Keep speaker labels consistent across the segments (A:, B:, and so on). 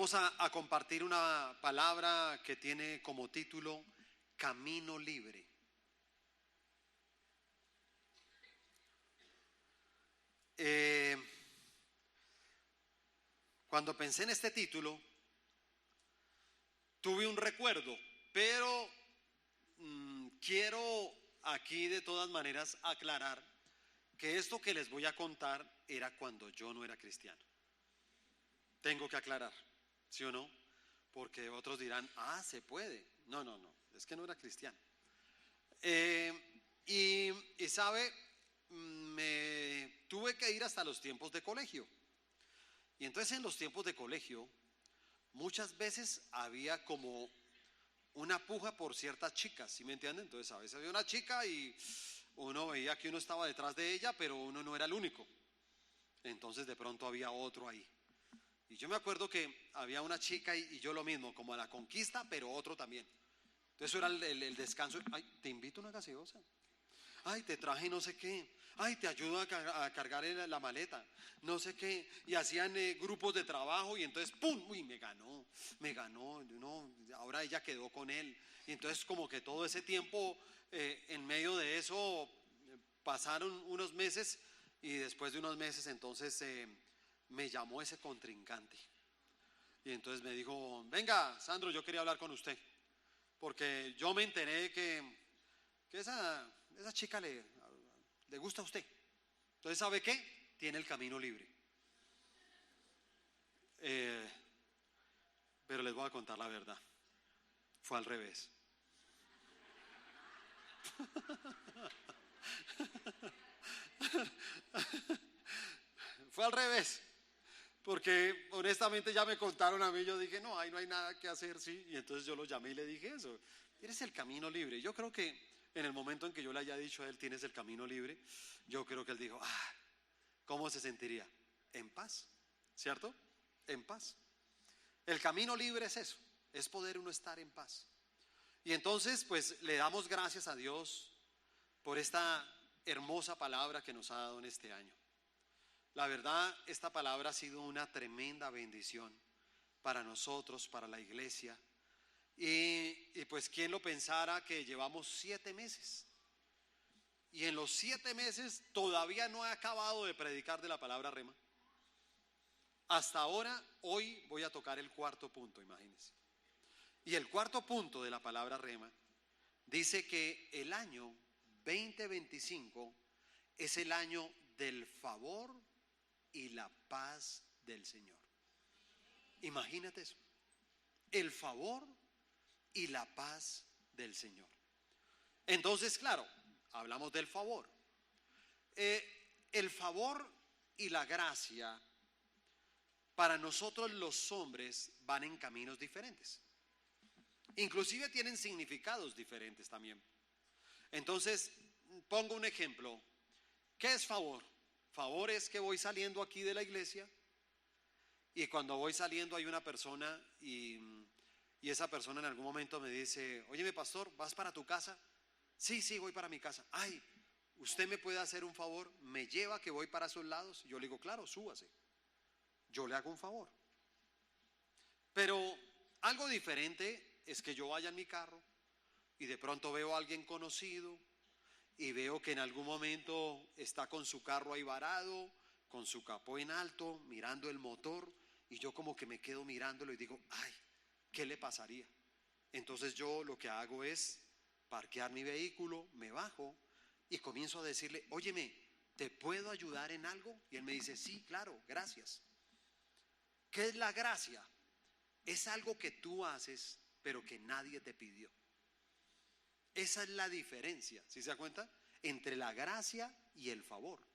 A: Vamos a compartir una palabra que tiene como título Camino Libre. Cuando pensé en este título, tuve un recuerdo, pero quiero aquí de todas maneras aclarar que esto que les voy a contar era cuando yo no era cristiano. Tengo que aclarar, ¿sí o no? Porque otros dirán, se puede. No, es que no era cristiano. Y sabe, me tuve que ir hasta los tiempos de colegio. Y entonces en los tiempos de colegio, muchas veces había como una puja por ciertas chicas, ¿sí me entienden? Entonces a veces había una chica y uno veía que uno estaba detrás de ella, pero uno no era el único. Entonces de pronto había otro ahí. Y yo me acuerdo que había una chica y yo lo mismo, como a la conquista, pero otro también. Entonces eso era el descanso. Ay, te invito a una gaseosa. Ay, te traje no sé qué. Ay, te ayudo a cargar la maleta. No sé qué. Y hacían grupos de trabajo y entonces, ¡pum! Uy, me ganó. No, ahora ella quedó con él. Y entonces como que todo ese tiempo, en medio de eso, pasaron unos meses y después de unos meses entonces me llamó ese contrincante. Y entonces me dijo, venga, Sandro, yo quería hablar con usted. Porque yo me enteré que esa chica le gusta a usted. Entonces, ¿sabe qué? Tiene el camino libre. Pero les voy a contar la verdad. Fue al revés. Fue al revés. Porque honestamente ya me contaron a mí, yo dije, no, ahí no hay nada que hacer, sí. Y entonces yo lo llamé y le dije eso. Tienes el camino libre. Yo creo que en el momento en que yo le haya dicho a él, tienes el camino libre, yo creo que él dijo, ¿cómo se sentiría? En paz, ¿cierto? En paz. El camino libre es eso, es poder uno estar en paz. Y entonces, pues le damos gracias a Dios por esta hermosa palabra que nos ha dado en este año. La verdad, esta palabra ha sido una tremenda bendición para nosotros, para la iglesia. Y pues, ¿quién lo pensara que llevamos 7 meses? Y en los 7 meses todavía no he acabado de predicar de la palabra rema. Hasta ahora, hoy voy a tocar el 4º punto, imagínense. Y el 4º punto de la palabra rema dice que el año 2025 es el año del favor y la paz del Señor. Imagínate eso. El favor y la paz del Señor. Entonces, claro, hablamos del favor. El favor y la gracia para nosotros los hombres van en caminos diferentes. Inclusive tienen significados diferentes también. Entonces, pongo un ejemplo. ¿Qué es favor? Favor es que voy saliendo aquí de la iglesia y cuando voy saliendo hay una persona y esa persona en algún momento me dice, óyeme pastor, ¿vas para tu casa? Sí, voy para mi casa. Ay, ¿usted me puede hacer un favor? ¿Me lleva que voy para esos lados? Yo le digo, claro, súbase. Yo le hago un favor. Pero algo diferente es que yo vaya en mi carro y de pronto veo a alguien conocido y veo que en algún momento está con su carro ahí varado, con su capó en alto, mirando el motor, y yo como que me quedo mirándolo y digo, ay, ¿qué le pasaría? Entonces yo lo que hago es parquear mi vehículo, me bajo y comienzo a decirle, óyeme, ¿te puedo ayudar en algo? Y él me dice, sí, claro, gracias. ¿Qué es la gracia? Es algo que tú haces, pero que nadie te pidió. Esa es la diferencia, ¿sí se da cuenta? Entre la gracia y el favor.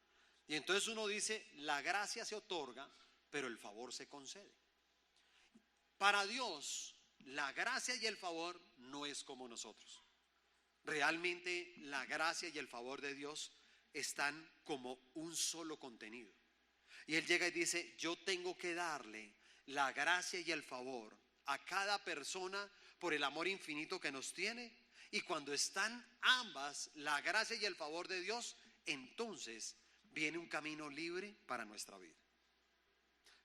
A: Y entonces uno dice, la gracia se otorga, pero el favor se concede. Para Dios, la gracia y el favor no es como nosotros. Realmente la gracia y el favor de Dios están como un solo contenido. Y Él llega y dice, yo tengo que darle la gracia y el favor a cada persona por el amor infinito que nos tiene. Y cuando están ambas, la gracia y el favor de Dios, entonces viene un camino libre para nuestra vida.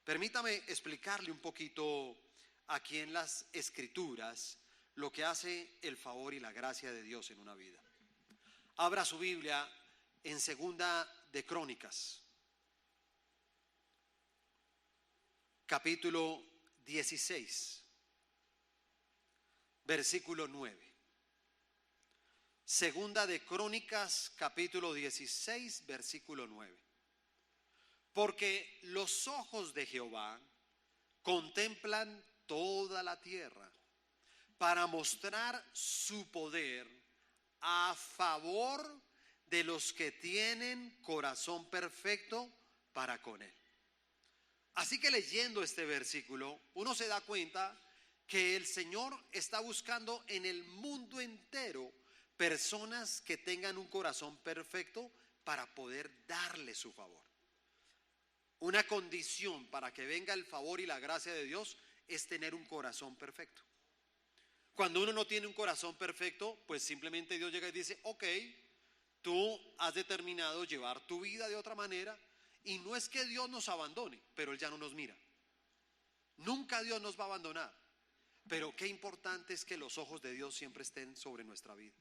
A: Permítame explicarle un poquito aquí en las Escrituras lo que hace el favor y la gracia de Dios en una vida. Abra su Biblia en Segunda de Crónicas, capítulo 16, versículo 9. Segunda de Crónicas, capítulo 16, versículo 9. Porque los ojos de Jehová contemplan toda la tierra para mostrar su poder a favor de los que tienen corazón perfecto para con él. Así que leyendo este versículo, uno se da cuenta que el Señor está buscando en el mundo entero personas que tengan un corazón perfecto para poder darle su favor. Una condición para que venga el favor y la gracia de Dios es tener un corazón perfecto. Cuando uno no tiene un corazón perfecto, pues simplemente Dios llega y dice, ok, tú has determinado llevar tu vida de otra manera, y no es que Dios nos abandone, pero Él ya no nos mira. Nunca Dios nos va a abandonar, pero qué importante es que los ojos de Dios siempre estén sobre nuestra vida.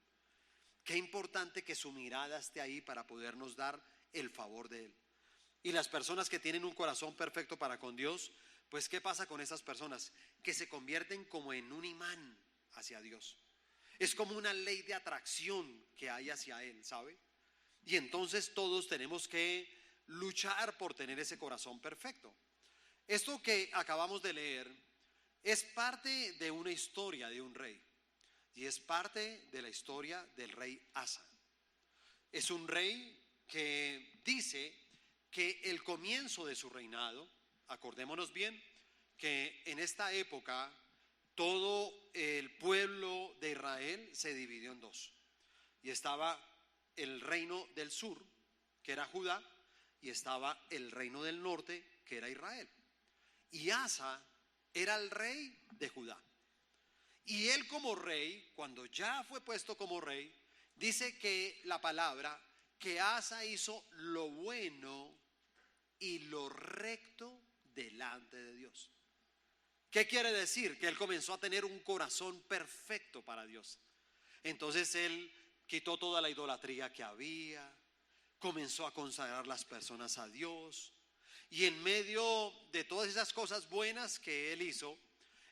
A: Qué importante que su mirada esté ahí para podernos dar el favor de Él. Y las personas que tienen un corazón perfecto para con Dios, pues ¿qué pasa con esas personas? Que se convierten como en un imán hacia Dios. Es como una ley de atracción que hay hacia Él, ¿sabe? Y entonces todos tenemos que luchar por tener ese corazón perfecto. Esto que acabamos de leer es parte de una historia de un rey. Y es parte de la historia del rey Asa. Es un rey que dice que el comienzo de su reinado, acordémonos bien, que en esta época todo el pueblo de Israel se dividió en dos. Y estaba el reino del sur, que era Judá, y estaba el reino del norte, que era Israel. Y Asa era el rey de Judá. Y él como rey, cuando ya fue puesto como rey, dice que la palabra, que Asa hizo lo bueno y lo recto delante de Dios. ¿Qué quiere decir? Que él comenzó a tener un corazón perfecto para Dios. Entonces él quitó toda la idolatría que había, comenzó a consagrar las personas a Dios, y en medio de todas esas cosas buenas que él hizo,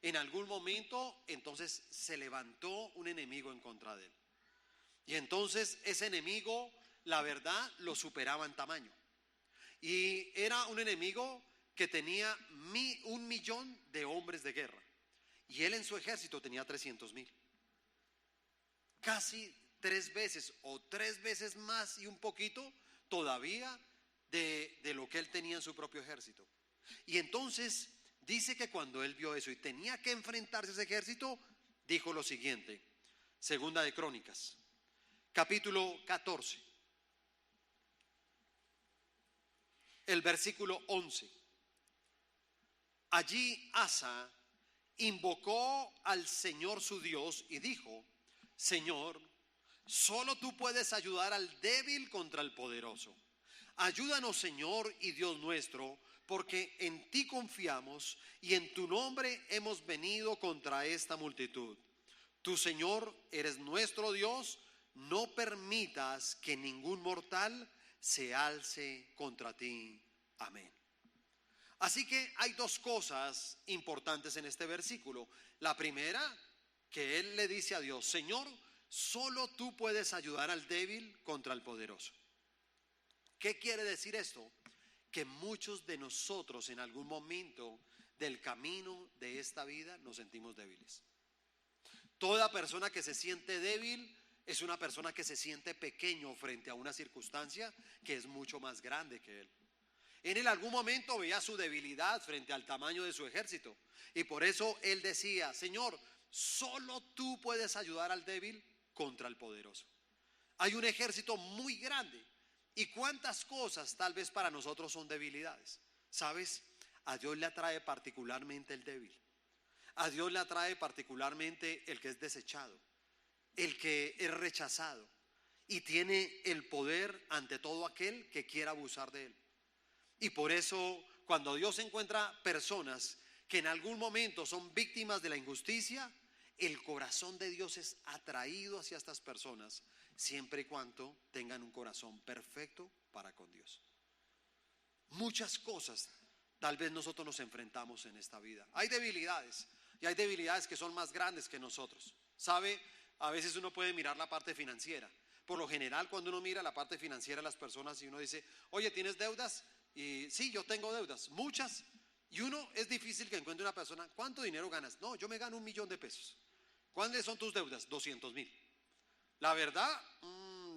A: en algún momento entonces se levantó un enemigo en contra de él. Y entonces ese enemigo, la verdad, lo superaba en tamaño. Y era un enemigo que tenía 1.000.000 de hombres de guerra. Y él en su ejército tenía 300.000. Casi 3 veces o 3 veces más y un poquito todavía de lo que él tenía en su propio ejército. Y entonces dice que cuando él vio eso y tenía que enfrentarse a ese ejército, dijo lo siguiente. Segunda de Crónicas, capítulo 14, el versículo 11. Allí Asa invocó al Señor su Dios y dijo: Señor, solo tú puedes ayudar al débil contra el poderoso. Ayúdanos, Señor y Dios nuestro, porque en ti confiamos y en tu nombre hemos venido contra esta multitud. Tú, Señor, eres nuestro Dios, no permitas que ningún mortal se alce contra ti. Amén. Así que hay dos cosas importantes en este versículo. La primera, que él le dice a Dios: Señor, solo tú puedes ayudar al débil contra el poderoso. ¿Qué quiere decir esto? Que muchos de nosotros en algún momento del camino de esta vida nos sentimos débiles. Toda persona que se siente débil es una persona que se siente pequeño frente a una circunstancia que es mucho más grande que él. En algún momento veía su debilidad frente al tamaño de su ejército, y por eso él decía: Señor, solo tú puedes ayudar al débil contra el poderoso. Hay un ejército muy grande, y cuántas cosas tal vez para nosotros son debilidades. ¿Sabes? A Dios le atrae particularmente el débil. A Dios le atrae particularmente el que es desechado, el que es rechazado, y tiene el poder ante todo aquel que quiera abusar de él. Y por eso, cuando Dios encuentra personas que en algún momento son víctimas de la injusticia, el corazón de Dios es atraído hacia estas personas, siempre y cuando tengan un corazón perfecto para con Dios. Muchas cosas tal vez nosotros nos enfrentamos en esta vida. Hay debilidades, y hay debilidades que son más grandes que nosotros. ¿Sabe? A veces uno puede mirar la parte financiera. Por lo general, cuando uno mira la parte financiera de las personas y uno dice, oye, ¿tienes deudas? Y sí, yo tengo deudas, muchas. Y uno, es difícil que encuentre una persona, ¿cuánto dinero ganas? No, yo me gano 1.000.000 de pesos. ¿Cuáles son tus deudas? 200.000. La verdad,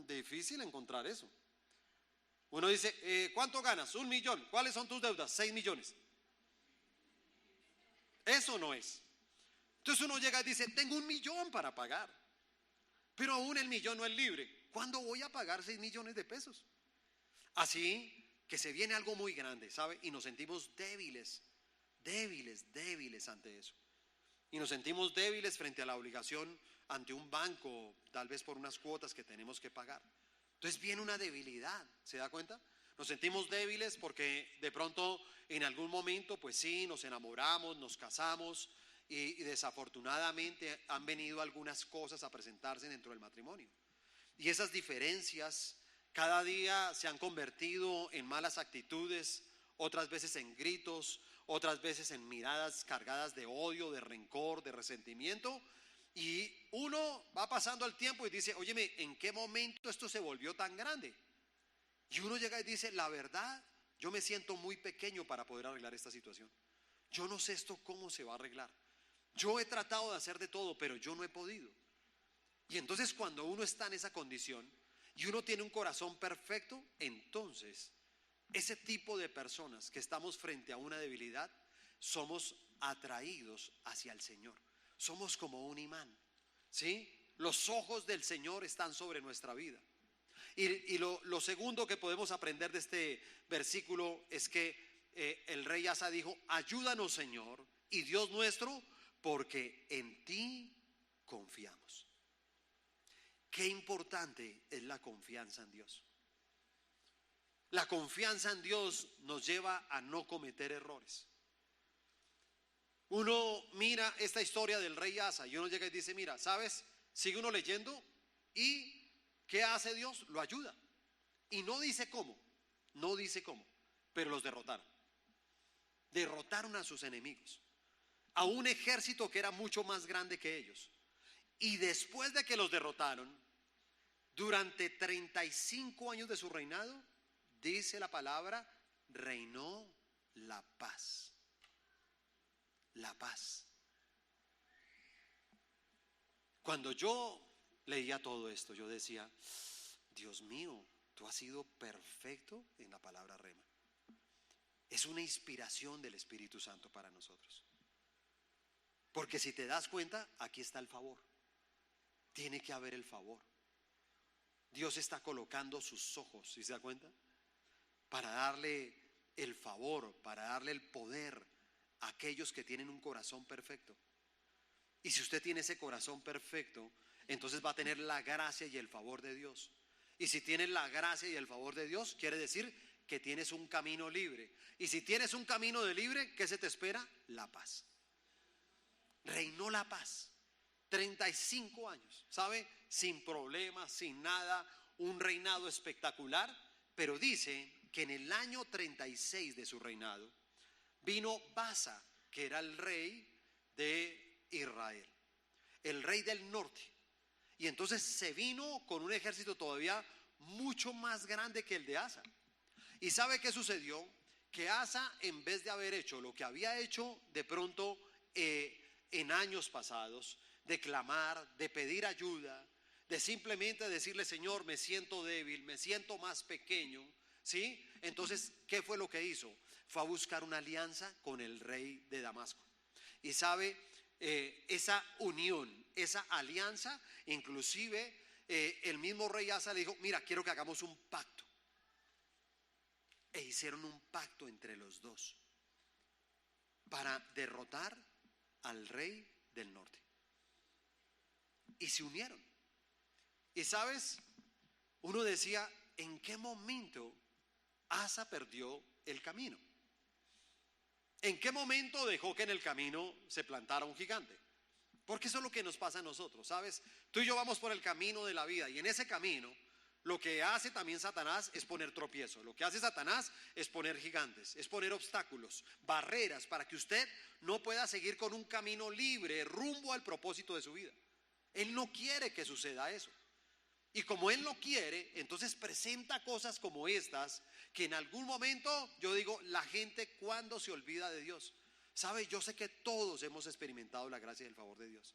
A: difícil encontrar eso. Uno dice, ¿cuánto ganas? 1.000.000. ¿Cuáles son tus deudas? 6.000.000. Eso no es. Entonces uno llega y dice, tengo 1.000.000 para pagar, pero aún el millón no es libre. ¿Cuándo voy a pagar 6.000.000 de pesos? Así que se viene algo muy grande, ¿sabe? Y nos sentimos débiles, débiles ante eso. Y nos sentimos débiles frente a la obligación ante un banco, tal vez por unas cuotas que tenemos que pagar. Entonces viene una debilidad, ¿se da cuenta? Nos sentimos débiles porque de pronto en algún momento, pues sí, nos enamoramos, nos casamos y desafortunadamente han venido algunas cosas a presentarse dentro del matrimonio. Y esas diferencias cada día se han convertido en malas actitudes, otras veces en gritos, otras veces en miradas cargadas de odio, de rencor, de resentimiento. Y uno va pasando el tiempo y dice, óyeme, ¿en qué momento esto se volvió tan grande? Y uno llega y dice, la verdad, yo me siento muy pequeño para poder arreglar esta situación. Yo no sé esto cómo se va a arreglar. Yo he tratado de hacer de todo, pero yo no he podido. Y entonces cuando uno está en esa condición y uno tiene un corazón perfecto, entonces ese tipo de personas que estamos frente a una debilidad, somos atraídos hacia el Señor. Somos como un imán, ¿sí? Los ojos del Señor están sobre nuestra vida. Y lo segundo que podemos aprender de este versículo es que el rey Asa dijo, ayúdanos, Señor y Dios nuestro, porque en ti confiamos. Qué importante es la confianza en Dios. La confianza en Dios nos lleva a no cometer errores. Uno mira esta historia del rey Asa y uno llega y dice, mira, ¿sabes? Sigue uno leyendo y ¿qué hace Dios? Lo ayuda. Y no dice cómo, pero los derrotaron. Derrotaron a sus enemigos, a un ejército que era mucho más grande que ellos. Y después de que los derrotaron, durante 35 años de su reinado, dice la palabra, reinó la paz. La paz. Cuando yo leía todo esto, yo decía, Dios mío, tú has sido perfecto en la palabra rema. Es una inspiración del Espíritu Santo para nosotros. Porque si te das cuenta, aquí está el favor. Tiene que haber el favor. Dios está colocando sus ojos, ¿sí se da cuenta? Para darle el favor, para darle el poder a aquellos que tienen un corazón perfecto. Y si usted tiene ese corazón perfecto, entonces va a tener la gracia y el favor de Dios. Y si tienes la gracia y el favor de Dios, quiere decir que tienes un camino libre. Y si tienes un camino de libre, ¿qué se te espera? La paz. Reinó la paz. 35 años, ¿sabe? Sin problemas, sin nada, un reinado espectacular. Pero dice que en el año 36 de su reinado vino Baasa, que era el rey de Israel, el rey del norte. Y entonces se vino con un ejército todavía mucho más grande que el de Asa. ¿Y sabe qué sucedió? Que Asa, en vez de haber hecho lo que había hecho de pronto en años pasados, de clamar, de pedir ayuda, de simplemente decirle, Señor, me siento débil, me siento más pequeño, ¿sí? Entonces, ¿qué fue lo que hizo? Fue a buscar una alianza con el rey de Damasco. Y sabe, esa unión, esa alianza, inclusive el mismo rey Asa le dijo, mira, quiero que hagamos un pacto. E hicieron un pacto entre los dos para derrotar al rey del norte. Y se unieron. Y sabes, uno decía, ¿en qué momento Asa perdió el camino? ¿En qué momento dejó que en el camino se plantara un gigante? Porque eso es lo que nos pasa a nosotros, ¿sabes? Tú y yo vamos por el camino de la vida, y en ese camino lo que hace también Satanás es poner tropiezo. Lo que hace Satanás es poner gigantes, es poner obstáculos, barreras, para que usted no pueda seguir con un camino libre rumbo al propósito de su vida. Él no quiere que suceda eso. Y como Él no quiere, entonces presenta cosas como estas, que en algún momento, yo digo, la gente cuando se olvida de Dios. ¿Sabe? Yo sé que todos hemos experimentado la gracia y el favor de Dios.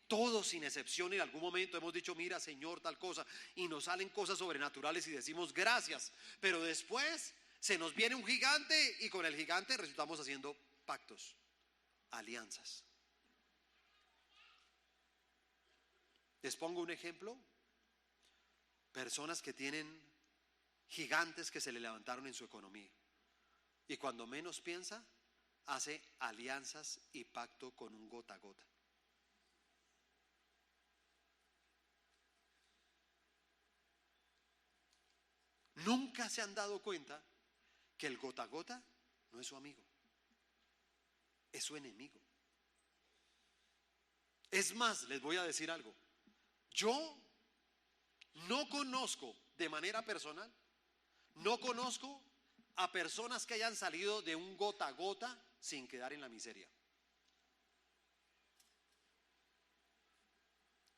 A: Todos sin excepción en algún momento hemos dicho, mira Señor, tal cosa, y nos salen cosas sobrenaturales y decimos gracias. Pero después se nos viene un gigante y con el gigante resultamos haciendo pactos, alianzas. Les pongo un ejemplo. Personas que tienen gigantes que se le levantaron en su economía, y cuando menos piensa, hace alianzas y pacto con un gota a gota. Nunca se han dado cuenta que el gota a gota no es su amigo, es su enemigo. Es más, les voy a decir algo. Yo no conozco de manera personal, no conozco a personas que hayan salido de un gota a gota sin quedar en la miseria.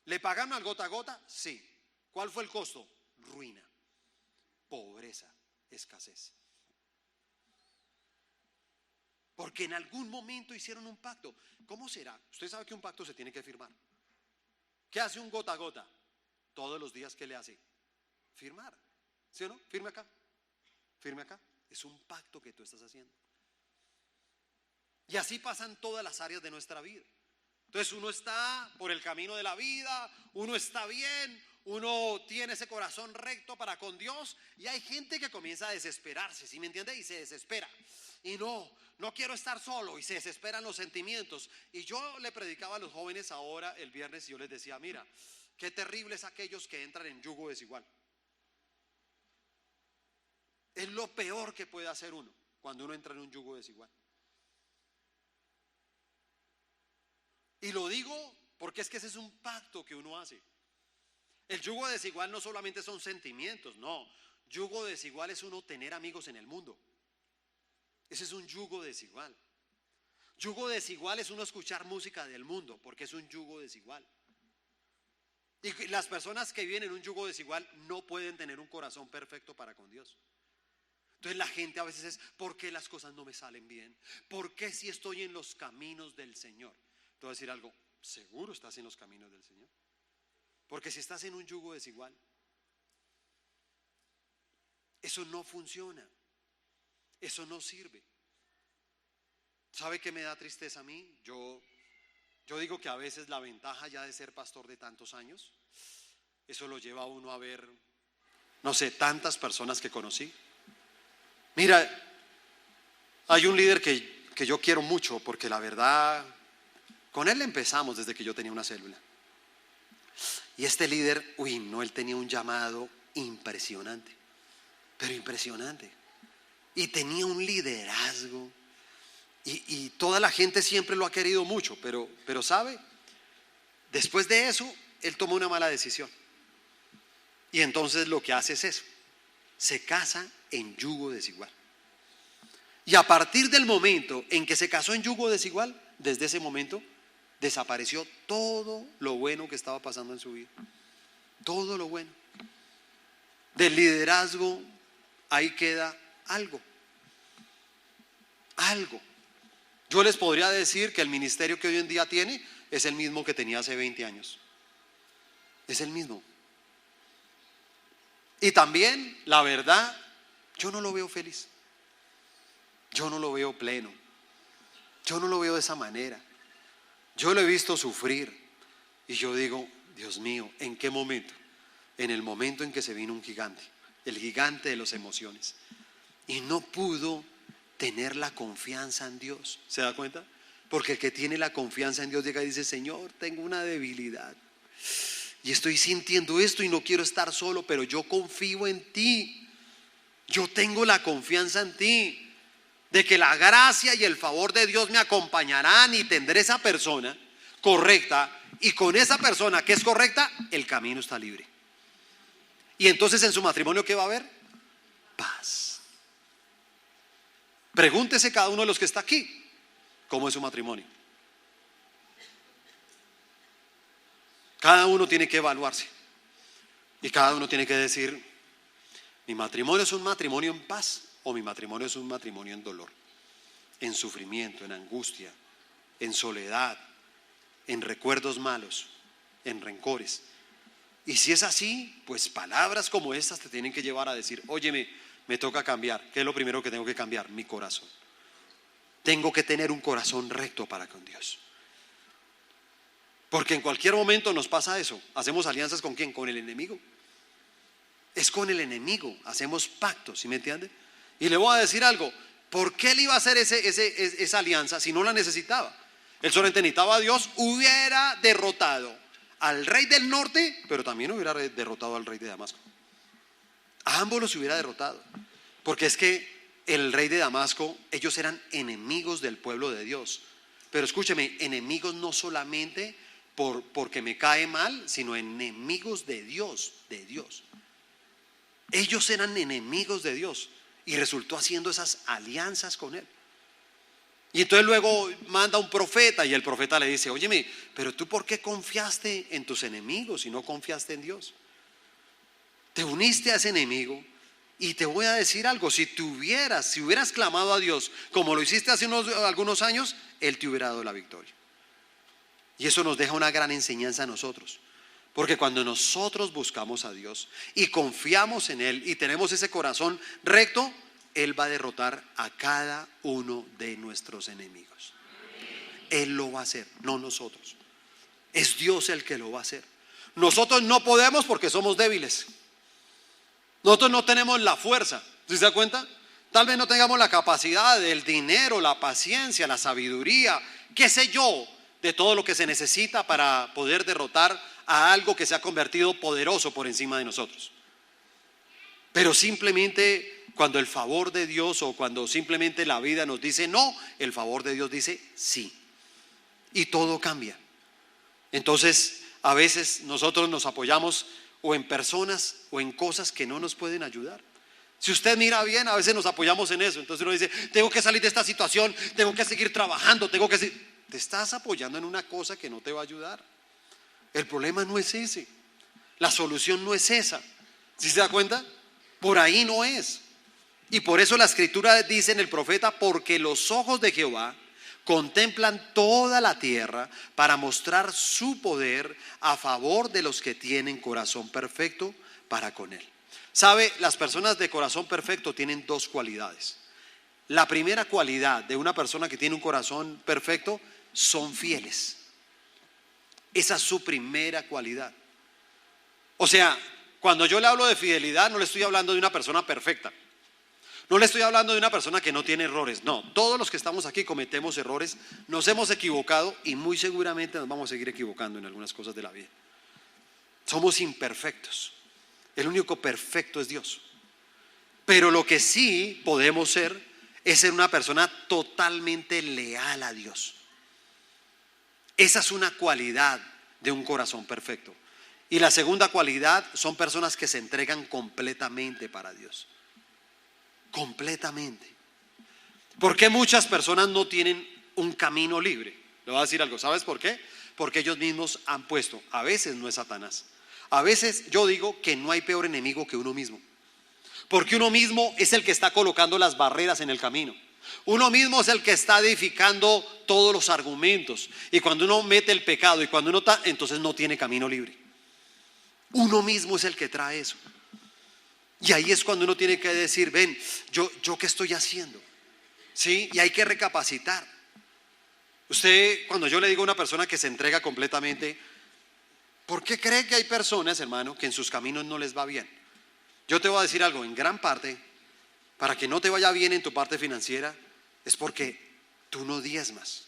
A: ¿Le pagaron al gota a gota? Sí. ¿Cuál fue el costo? Ruina, pobreza, escasez. Porque en algún momento hicieron un pacto. ¿Cómo será? Usted sabe que un pacto se tiene que firmar. ¿Qué hace un gota a gota? Todos los días, ¿qué le hace? Firmar. ¿Sí o no? Firme acá. Firme acá. Es un pacto que tú estás haciendo. Y así pasan todas las áreas de nuestra vida. Entonces uno está por el camino de la vida, uno está bien, uno tiene ese corazón recto para con Dios, y hay gente que comienza a desesperarse, ¿sí me entiende? Y se desespera. Y no quiero estar solo, y se desesperan los sentimientos. Y yo le predicaba a los jóvenes ahora el viernes, y yo les decía, mira, qué terrible es aquellos que entran en yugo desigual. Es lo peor que puede hacer uno cuando uno entra en un yugo desigual. Y lo digo porque es que ese es un pacto que uno hace. El yugo desigual no solamente son sentimientos, no. Yugo desigual es uno tener amigos en el mundo. Ese es un yugo desigual. Yugo desigual es uno escuchar música del mundo, porque es un yugo desigual. Y las personas que viven en un yugo desigual no pueden tener un corazón perfecto para con Dios. Entonces la gente a veces es, ¿por qué las cosas no me salen bien? ¿Por qué si estoy en los caminos del Señor? Te voy a decir algo, ¿seguro estás en los caminos del Señor? Porque si estás en un yugo desigual, eso no funciona, eso no sirve. ¿Sabe qué me da tristeza a mí? Yo digo que a veces la ventaja ya de ser pastor de tantos años, eso lo lleva a uno a ver, no sé, tantas personas que conocí. Mira, hay un líder que yo quiero mucho, porque la verdad, con él empezamos desde que yo tenía una célula. Y este líder, él tenía un llamado impresionante, pero impresionante. Y tenía un liderazgo. Y toda la gente siempre lo ha querido mucho, pero ¿sabe? Después de eso, él tomó una mala decisión. Y entonces lo que hace es eso. Se casa en yugo desigual. Y a partir del momento en que se casó en yugo desigual, desde ese momento desapareció todo lo bueno que estaba pasando en su vida. Todo lo bueno. Del liderazgo, ahí queda algo. Algo. Yo les podría decir que el ministerio que hoy en día tiene es el mismo que tenía hace 20 años. Es el mismo. Y también, la verdad, yo no lo veo feliz. Yo no lo veo pleno. Yo no lo veo de esa manera. Yo lo he visto sufrir. Y yo digo, Dios mío, ¿en qué momento? En el momento en que se vino un gigante. El gigante de las emociones. Y no pudo tener la confianza en Dios. ¿Se da cuenta? Porque el que tiene la confianza en Dios llega y dice, Señor, tengo una debilidad. Y estoy sintiendo esto y no quiero estar solo, pero yo confío en ti. Yo tengo la confianza en ti. de que la gracia y el favor de Dios me acompañarán y tendré esa persona correcta, y con esa persona que es correcta, el camino está libre. Y entonces en su matrimonio, ¿qué va a haber? Paz. Pregúntese cada uno de los que está aquí, ¿cómo es su matrimonio? Cada uno tiene que evaluarse y cada uno tiene que decir: ¿mi matrimonio es un matrimonio en paz o mi matrimonio es un matrimonio en dolor, en sufrimiento, en angustia, en soledad, en recuerdos malos, en rencores? Y si es así, pues palabras como estas te tienen que llevar a decir: óyeme, me toca cambiar. ¿Qué es lo primero que tengo que cambiar? Mi corazón. Tengo que tener un corazón recto para con Dios. Porque en cualquier momento nos pasa eso. ¿Hacemos alianzas con quién? Con el enemigo. Es con el enemigo. Hacemos pactos, ¿sí me entiende? Y le voy a decir algo: ¿por qué él iba a hacer esa alianza si no la necesitaba? Él solamente necesitaba a Dios. Hubiera derrotado al rey del norte, pero también hubiera derrotado al rey de Damasco. A ambos los hubiera derrotado. Porque es que el rey de Damasco, ellos eran enemigos del pueblo de Dios. Pero escúcheme, enemigos no solamente porque me cae mal, sino enemigos de Dios, de Dios. Ellos eran enemigos de Dios y resultó haciendo esas alianzas con él. Y entonces luego manda un profeta y el profeta le dice: óyeme, pero tú ¿por qué confiaste en tus enemigos y no confiaste en Dios? Te uniste a ese enemigo. Y te voy a decir algo: si hubieras clamado a Dios como lo hiciste hace algunos años, Él te hubiera dado la victoria. Y eso nos deja una gran enseñanza a nosotros. Porque cuando nosotros buscamos a Dios y confiamos en Él y tenemos ese corazón recto, Él va a derrotar a cada uno de nuestros enemigos. Él lo va a hacer, no nosotros. Es Dios el que lo va a hacer. Nosotros no podemos porque somos débiles. Nosotros no tenemos la fuerza, ¿sí se da cuenta? Tal vez no tengamos la capacidad, el dinero, la paciencia, la sabiduría, qué sé yo, de todo lo que se necesita para poder derrotar a algo que se ha convertido poderoso por encima de nosotros. Pero simplemente cuando el favor de Dios, o cuando simplemente la vida nos dice no, el favor de Dios dice sí. Y todo cambia. Entonces, a veces nosotros nos apoyamos o en personas o en cosas que no nos pueden ayudar. Si usted mira bien, a veces nos apoyamos en eso. Entonces uno dice: tengo que salir de esta situación, tengo que seguir trabajando, te estás apoyando en una cosa que no te va a ayudar. El problema no es ese, la solución no es esa. ¿Sí se da cuenta? Por ahí no es. Y por eso la escritura dice en el profeta: porque los ojos de Jehová contemplan toda la tierra para mostrar su poder a favor de los que tienen corazón perfecto para con Él. ¿Sabe? Las personas de corazón perfecto tienen dos cualidades. La primera cualidad de una persona que tiene un corazón perfecto: son fieles. Esa es su primera cualidad. O sea, cuando yo le hablo de fidelidad, no le estoy hablando de una persona perfecta. No le estoy hablando de una persona que no tiene errores. No, todos los que estamos aquí cometemos errores, nos hemos equivocado y muy seguramente nos vamos a seguir equivocando en algunas cosas de la vida. Somos imperfectos. El único perfecto es Dios. Pero lo que sí podemos ser es ser una persona totalmente leal a Dios. Esa es una cualidad de un corazón perfecto. Y la segunda cualidad son personas que se entregan completamente para Dios. Completamente. ¿Por qué muchas personas no tienen un camino libre? Le voy a decir algo. ¿Sabes por qué? Porque ellos mismos han puesto, a veces no es Satanás, a veces yo digo que no hay peor enemigo que uno mismo. Porque uno mismo es el que está colocando las barreras en el camino. Uno mismo es el que está edificando todos los argumentos. Y cuando uno mete el pecado y cuando uno está, entonces no tiene camino libre. Uno mismo es el que trae eso. Y ahí es cuando uno tiene que decir: ven, yo qué estoy haciendo, ¿sí? Y hay que recapacitar. Usted, cuando yo le digo a una persona que se entrega completamente, ¿por qué cree que hay personas, hermano, que en sus caminos no les va bien? Yo te voy a decir algo: en gran parte, para que no te vaya bien en tu parte financiera, es porque tú no diezmas.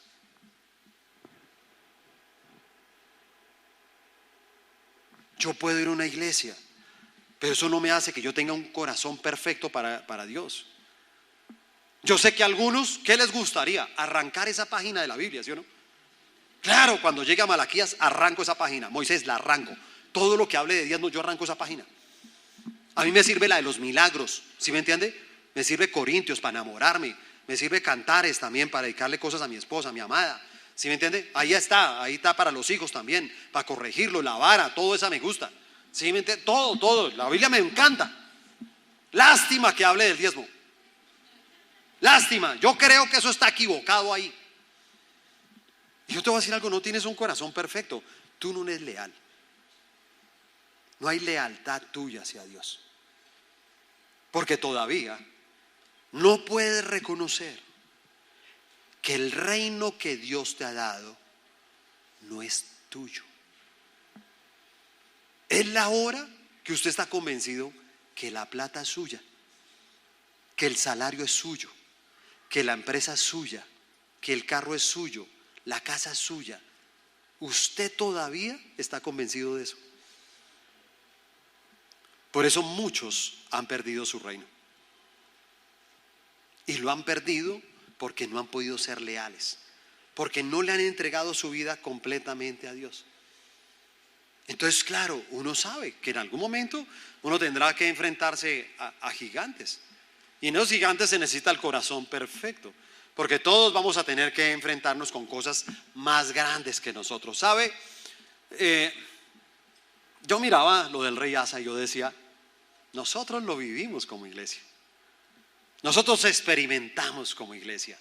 A: Yo puedo ir a una iglesia, pero eso no me hace que yo tenga un corazón perfecto para Dios. Yo sé que a algunos, ¿qué les gustaría? Arrancar esa página de la Biblia, ¿sí o no? Claro, cuando llegue a Malaquías, arranco esa página. Moisés, la arranco. Todo lo que hable de diezmos, yo arranco esa página. A mí me sirve la de los milagros, ¿sí me entiende? Me sirve Corintios para enamorarme. Me sirve Cantares también para dedicarle cosas a mi esposa, a mi amada. ¿Sí me entiende? Ahí está para los hijos también, para corregirlo, la vara, todo eso me gusta. ¿Sí me entiende? Todo. La Biblia me encanta. Lástima que hable del diezmo. Lástima. Yo creo que eso está equivocado ahí. Y yo te voy a decir algo, no tienes un corazón perfecto. Tú no eres leal. No hay lealtad tuya hacia Dios. Porque todavía no puedes reconocer que el reino que Dios te ha dado no es tuyo. Es la hora que usted está convencido que la plata es suya, que el salario es suyo, que la empresa es suya, que el carro es suyo, la casa es suya. Usted todavía está convencido de eso. Por eso muchos han perdido su reino. Y lo han perdido porque no han podido ser leales, porque no le han entregado su vida completamente a Dios. Entonces, claro, uno sabe que en algún momento uno tendrá que enfrentarse a gigantes. Y en esos gigantes se necesita el corazón perfecto, porque todos vamos a tener que enfrentarnos con cosas más grandes que nosotros. ¿Sabe? Yo miraba lo del rey Asa y yo decía, nosotros lo vivimos como iglesia. Nosotros experimentamos como iglesia.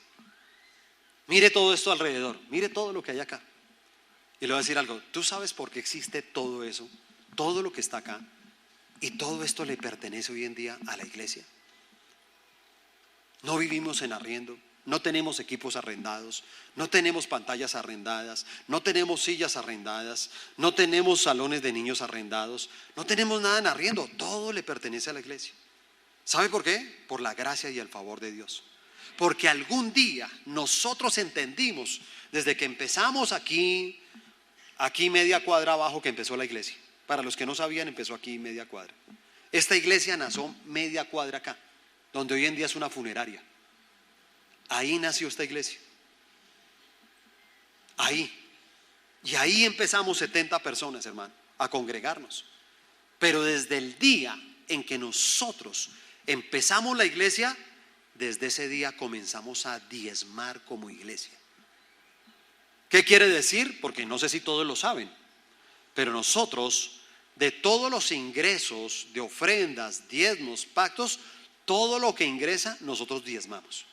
A: Mire todo esto alrededor, mire todo lo que hay acá. Y le voy a decir algo, ¿tú sabes por qué existe todo eso? Todo lo que está acá. Y todo esto le pertenece hoy en día a la iglesia. No vivimos en arriendo, no tenemos equipos arrendados, no tenemos pantallas arrendadas, no tenemos sillas arrendadas, no tenemos salones de niños arrendados, no tenemos nada en arriendo, todo le pertenece a la iglesia. ¿Sabe por qué? Por la gracia y el favor de Dios. Porque algún día nosotros entendimos, desde que empezamos aquí media cuadra abajo que empezó la iglesia. Para los que no sabían, empezó aquí media cuadra. Esta iglesia nació media cuadra acá, donde hoy en día es una funeraria. Ahí nació esta iglesia. Ahí. Y ahí empezamos 70 personas, hermano, a congregarnos. Pero desde el día en que nosotros empezamos la iglesia, desde ese día comenzamos a diezmar como iglesia. ¿Qué quiere decir? Porque no sé si todos lo saben, pero nosotros, de todos los ingresos, de ofrendas, diezmos, pactos, todo lo que ingresa, nosotros diezmamos.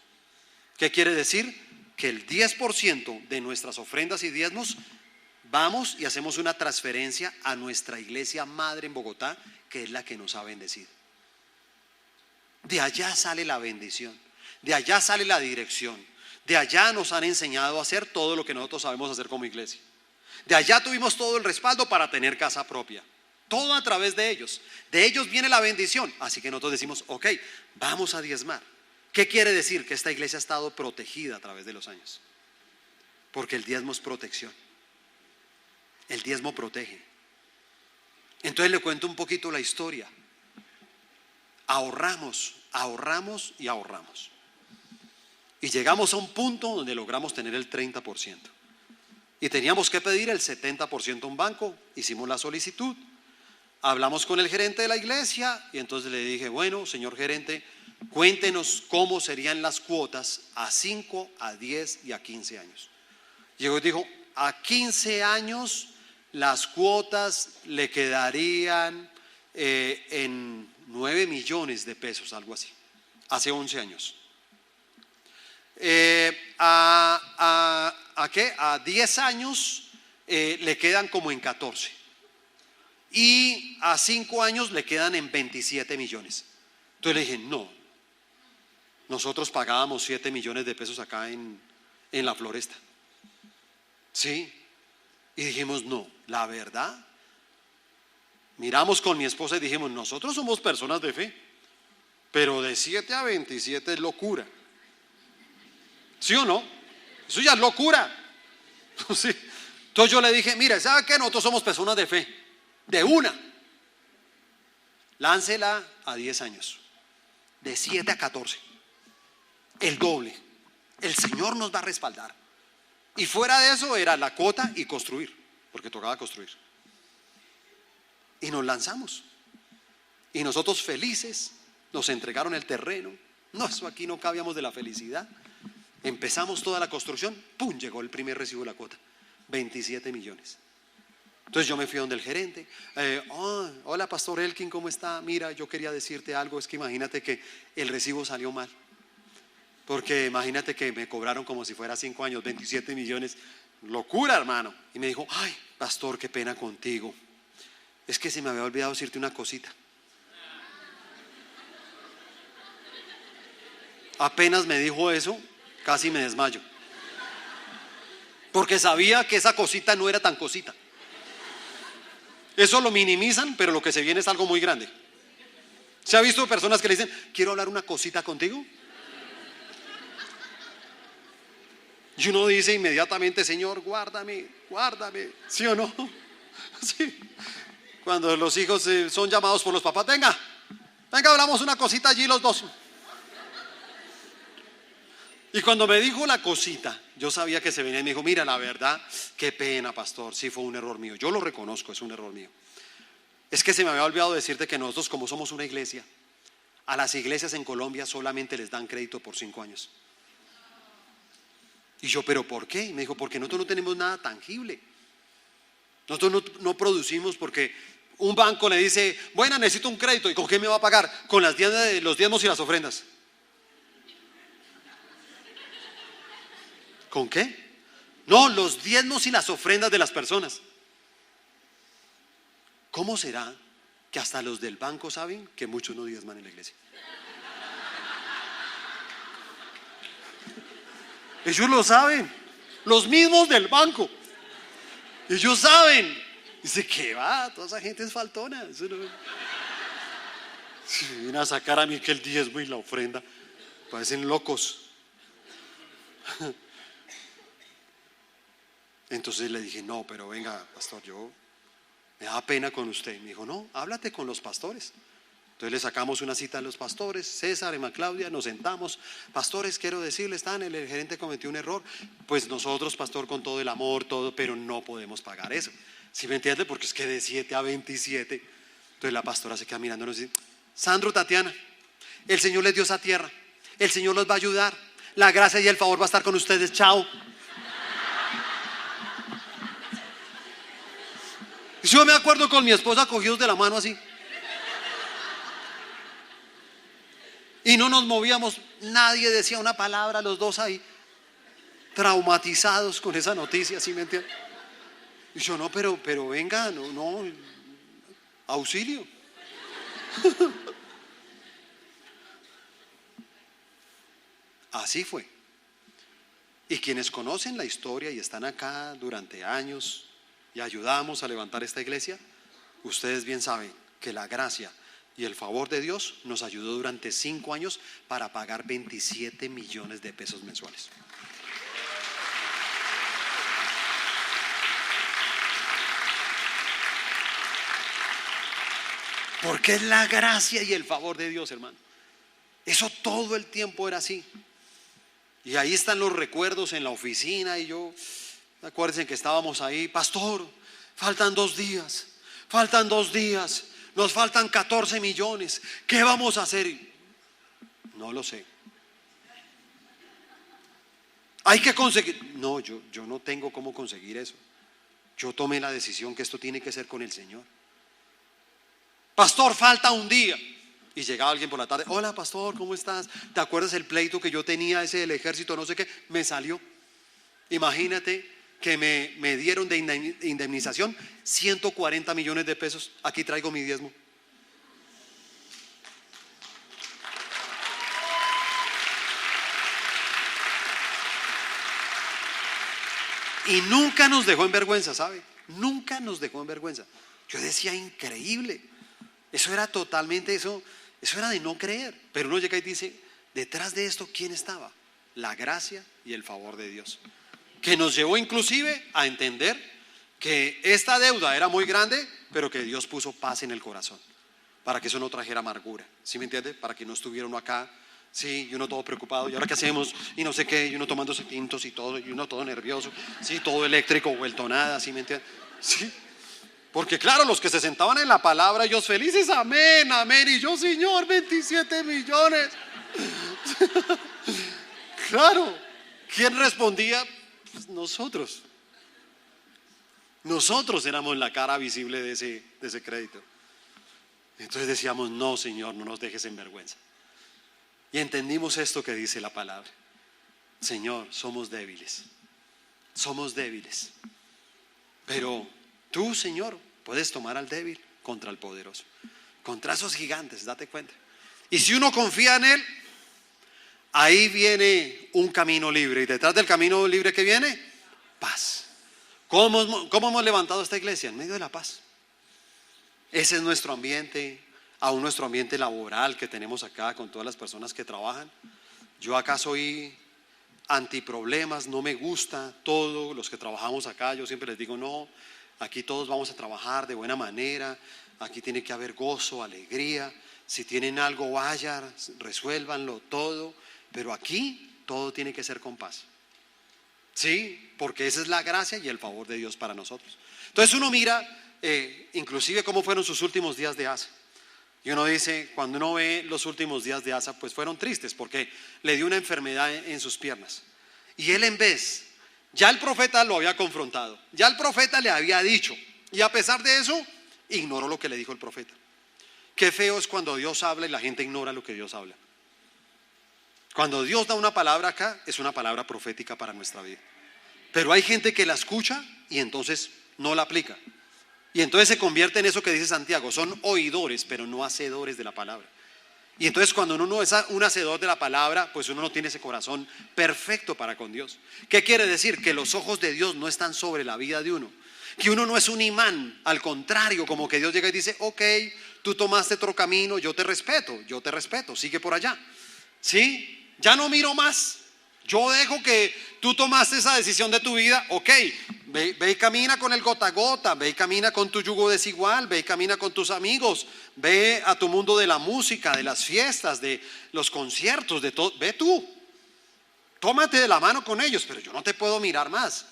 A: ¿Qué quiere decir? Que el 10% de nuestras ofrendas y diezmos, vamos y hacemos una transferencia a nuestra iglesia madre en Bogotá, que es la que nos ha bendecido. De allá sale la bendición, de allá sale la dirección, de allá nos han enseñado a hacer todo lo que nosotros sabemos hacer como iglesia. De allá tuvimos todo el respaldo para tener casa propia, todo a través de ellos. De ellos viene la bendición, así que nosotros decimos, ok, vamos a diezmar. ¿Qué quiere decir? Que esta iglesia ha estado protegida a través de los años, porque el diezmo es protección. El diezmo protege. Entonces le cuento un poquito la historia. Ahorramos y ahorramos. Y llegamos a un punto donde logramos tener el 30%. Y teníamos que pedir el 70% a un banco. Hicimos la solicitud. Hablamos con el gerente de la iglesia y entonces le dije, bueno, señor gerente, cuéntenos cómo serían las cuotas a 5, a 10 y a 15 años. Llegó y dijo, a 15 años las cuotas le quedarían en 9 millones de pesos, algo así, hace 11 años. A 10 años le quedan como en 14 y a 5 años le quedan en 27 millones. Entonces le dije, no, nosotros pagábamos 7 millones de pesos acá en la Floresta. Sí. Y dijimos, no, la verdad, miramos con mi esposa y dijimos, nosotros somos personas de fe, pero de 7 a 27 es locura. ¿Sí o no? Eso ya es locura. ¿Sí? Entonces yo le dije, mire, ¿sabe qué? Nosotros somos personas de fe, de una. Láncela a 10 años, de 7 a 14. el doble. El Señor nos va a respaldar. Y fuera de eso era la cuota y construir, porque tocaba construir. Y nos lanzamos. Y nosotros felices, nos entregaron el terreno. No, eso aquí no cabíamos de la felicidad. Empezamos toda la construcción, ¡pum! Llegó el primer recibo de la cuota, 27 millones. Entonces yo me fui donde el gerente. Hola, Pastor Elkin, ¿cómo está? Mira, yo quería decirte algo. Es que imagínate que el recibo salió mal. Porque imagínate que me cobraron como si fuera 5 años, 27 millones. Locura, hermano. Y me dijo, ay, pastor, qué pena contigo. Es que se me había olvidado decirte una cosita. Apenas me dijo eso, casi me desmayo. Porque sabía que esa cosita no era tan cosita. Eso lo minimizan, pero lo que se viene es algo muy grande. ¿Se ha visto personas que le dicen, quiero hablar una cosita contigo? Y uno dice inmediatamente, Señor, guárdame, guárdame. ¿Sí o no? Sí. Cuando los hijos son llamados por los papás, venga, hablamos una cosita allí los dos. Y cuando me dijo la cosita, yo sabía que se venía y me dijo, mira, la verdad, qué pena, pastor, sí fue un error mío. Yo lo reconozco, es un error mío. Es que se me había olvidado decirte que nosotros, como somos una iglesia, a las iglesias en Colombia solamente les dan crédito por 5 años. Y yo, ¿pero por qué? Y me dijo, porque nosotros no tenemos nada tangible. Nosotros no producimos, porque un banco le dice, bueno, necesito un crédito. ¿Y con qué me va a pagar? Con los diezmos y las ofrendas. ¿Con qué? No, los diezmos y las ofrendas de las personas. ¿Cómo será que hasta los del banco saben que muchos no diezman en la iglesia? Ellos lo saben, los mismos del banco. Ellos saben. Dice, ¿qué va? Toda esa gente es faltona. Eso no... Si vienen a sacar a mí que el diezmo y la ofrenda, parecen locos. Entonces le dije, no, pero venga, pastor, yo me da pena con usted. Me dijo, no, háblate con los pastores. Entonces le sacamos una cita a los pastores, César, Emma Claudia, nos sentamos. Pastores, quiero decirles, el gerente cometió un error. Pues nosotros, pastor, con todo el amor, todo, pero no podemos pagar eso. ¿Sí me entiende? Porque es que de 7 a 27. Entonces la pastora se queda mirándonos y dice, Sandro, Tatiana, el Señor les dio esa tierra, el Señor los va a ayudar, la gracia y el favor va a estar con ustedes, chao. Y yo me acuerdo con mi esposa cogidos de la mano así. Y no nos movíamos, nadie decía una palabra, los dos ahí, traumatizados con esa noticia, ¿sí me entiendes? Y yo, no, pero venga, no, auxilio. Así fue. Y quienes conocen la historia y están acá durante años y ayudamos a levantar esta iglesia, ustedes bien saben que la gracia y el favor de Dios nos ayudó durante 5 años para pagar 27 millones de pesos mensuales. Porque es la gracia y el favor de Dios, hermano. Eso todo el tiempo era así. Y ahí están los recuerdos en la oficina. Y yo, acuérdense que estábamos ahí, pastor, faltan 2 días, nos faltan 14 millones, ¿qué vamos a hacer? No lo sé. Hay que conseguir. No, yo no tengo cómo conseguir eso. Yo tomé la decisión que esto tiene que ser con el Señor. Pastor, falta 1 día. Y llegaba alguien por la tarde, hola pastor, ¿cómo estás? ¿Te acuerdas el pleito que yo tenía, ese del ejército, no sé qué? Me salió. Imagínate que me dieron de indemnización 140 millones de pesos. Aquí traigo mi diezmo. Y nunca nos dejó en vergüenza, ¿sabe? Nunca nos dejó en vergüenza. Yo decía, increíble. Eso era totalmente, eso era de no creer. Pero uno llega y dice, detrás de esto, ¿quién estaba? La gracia y el favor de Dios, que nos llevó inclusive a entender que esta deuda era muy grande, pero que Dios puso paz en el corazón, para que eso no trajera amargura. ¿Sí me entiende? Para que no estuviera uno acá Sí, y uno todo preocupado, ¿y ahora qué hacemos? Y no sé qué, y uno tomándose tintos y todo, y uno todo nervioso, sí, todo eléctrico, vuelto nada, ¿sí me entiendes? Sí, porque claro, los que se sentaban en la palabra, ellos felices, amén, amén, y yo, Señor, 27 millones. Claro, ¿quién respondía? Pues nosotros. Nosotros éramos la cara visible de ese crédito. Entonces decíamos, no, Señor, no nos dejes en vergüenza. Y entendimos esto que dice la palabra. Señor, somos débiles. Somos débiles. Pero tú, Señor, puedes tomar al débil contra el poderoso. Contra esos gigantes, date cuenta. Y si uno confía en Él, ahí viene un camino libre. Y detrás del camino libre que viene, paz. ¿Cómo hemos levantado esta iglesia? En medio de la paz. Ese es nuestro ambiente, aún nuestro ambiente laboral que tenemos acá con todas las personas que trabajan. Yo acá soy antiproblemas, no me gusta todo. Los que trabajamos acá, yo siempre les digo, no, aquí todos vamos a trabajar de buena manera. Aquí tiene que haber gozo, alegría. Si tienen algo, vayan, resuélvanlo todo. Pero aquí todo tiene que ser con paz. Sí, porque esa es la gracia y el favor de Dios para nosotros. Entonces uno mira, inclusive cómo fueron sus últimos días de Asa. Y uno dice, cuando uno ve los últimos días de Asa, pues fueron tristes porque le dio una enfermedad en sus piernas. Y él en vez, ya el profeta lo había confrontado, ya el profeta le había dicho, y a pesar de eso, ignoró lo que le dijo el profeta. Qué feo es cuando Dios habla y la gente ignora lo que Dios habla. Cuando Dios da una palabra acá, es una palabra profética para nuestra vida. Pero hay gente que la escucha y entonces no la aplica. Y entonces se convierte en eso que dice Santiago, son oidores, pero no hacedores de la palabra. Y entonces cuando uno no es un hacedor de la palabra, pues uno no tiene ese corazón perfecto para con Dios. ¿Qué quiere decir? Que los ojos de Dios no están sobre la vida de uno. Que uno no es un imán, al contrario, como que Dios llega y dice, ok, tú tomaste otro camino, yo te respeto, sigue por allá. ¿Sí? Ya no miro más. Yo dejo que tú tomaste esa decisión de tu vida. Ok, ve y camina con el gota a gota. Ve y camina con tu yugo desigual. Ve y camina con tus amigos. Ve a tu mundo de la música, de las fiestas, de los conciertos, de todo. Ve tú. Tómate de la mano con ellos. Pero yo no te puedo mirar más.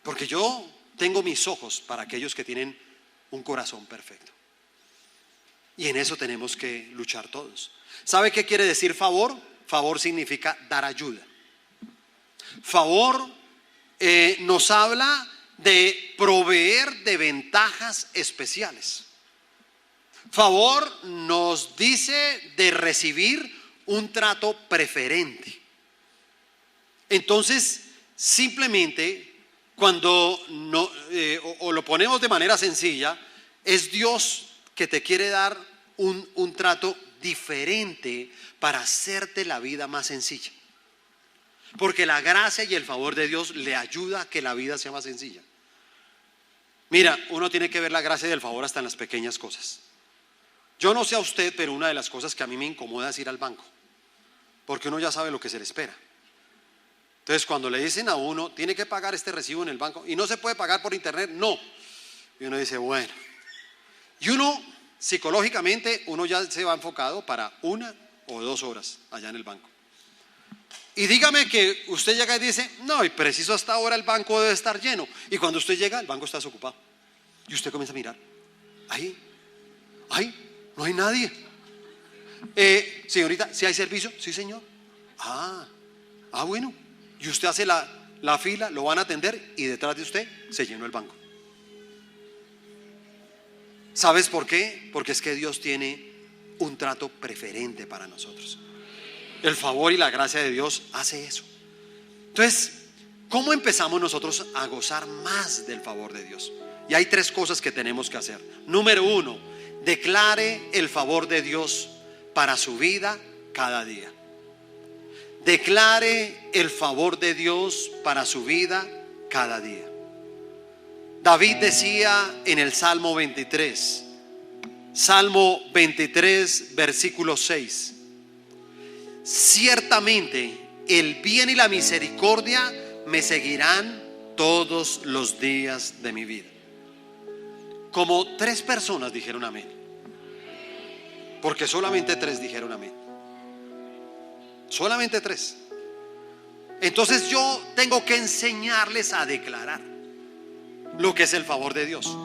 A: Porque yo tengo mis ojos para aquellos que tienen un corazón perfecto. Y en eso tenemos que luchar todos. ¿Sabe qué quiere decir favor? Favor significa dar ayuda. Favor nos habla de proveer de ventajas especiales. Favor nos dice de recibir un trato preferente. Entonces, simplemente cuando no, o lo ponemos de manera sencilla, es Dios que te quiere dar un trato diferente para hacerte la vida más sencilla. Porque la gracia y el favor de Dios le ayuda a que la vida sea más sencilla. Mira, uno tiene que ver la gracia y el favor hasta en las pequeñas cosas. Yo no sé a usted, pero una de las cosas que a mí me incomoda es ir al banco, porque uno ya sabe lo que se le espera. Entonces cuando le dicen a uno, tiene que pagar este recibo en el banco y no se puede pagar por internet, no. Y uno dice, bueno. Y uno, psicológicamente, uno ya se va enfocado para 1 o 2 horas allá en el banco. Y dígame que usted llega y dice, no, y preciso hasta ahora el banco debe estar lleno. Y cuando usted llega, el banco está desocupado. Y usted comienza a mirar, ahí, no hay nadie. Señorita, ¿sí hay servicio? Sí, señor. Bueno. Y usted hace la fila, lo van a atender y detrás de usted se llenó el banco. ¿Sabes por qué? Porque es que Dios tiene un trato preferente para nosotros. El favor y la gracia de Dios hace eso. Entonces, ¿cómo empezamos nosotros a gozar más del favor de Dios? Y hay 3 cosas que tenemos que hacer. Número 1, declare el favor de Dios para su vida cada día. Declare el favor de Dios para su vida cada día. David decía en el Salmo 23, versículo 6: ciertamente el bien y la misericordia me seguirán todos los días de mi vida. Como 3 personas dijeron amén, porque solamente 3 dijeron amén. Solamente 3. Entonces yo tengo que enseñarles a declarar lo que es el favor de Dios.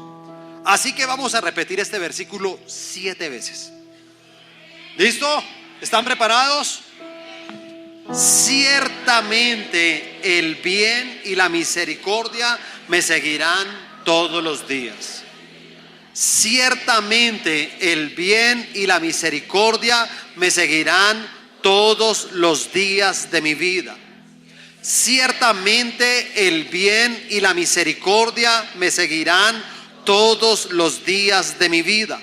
A: Así que vamos a repetir este versículo 7 veces. ¿Listo? ¿Están preparados? Ciertamente el bien y la misericordia me seguirán todos los días. Ciertamente el bien y la misericordia me seguirán todos los días de mi vida. Ciertamente el bien y la misericordia me seguirán todos los días de mi vida.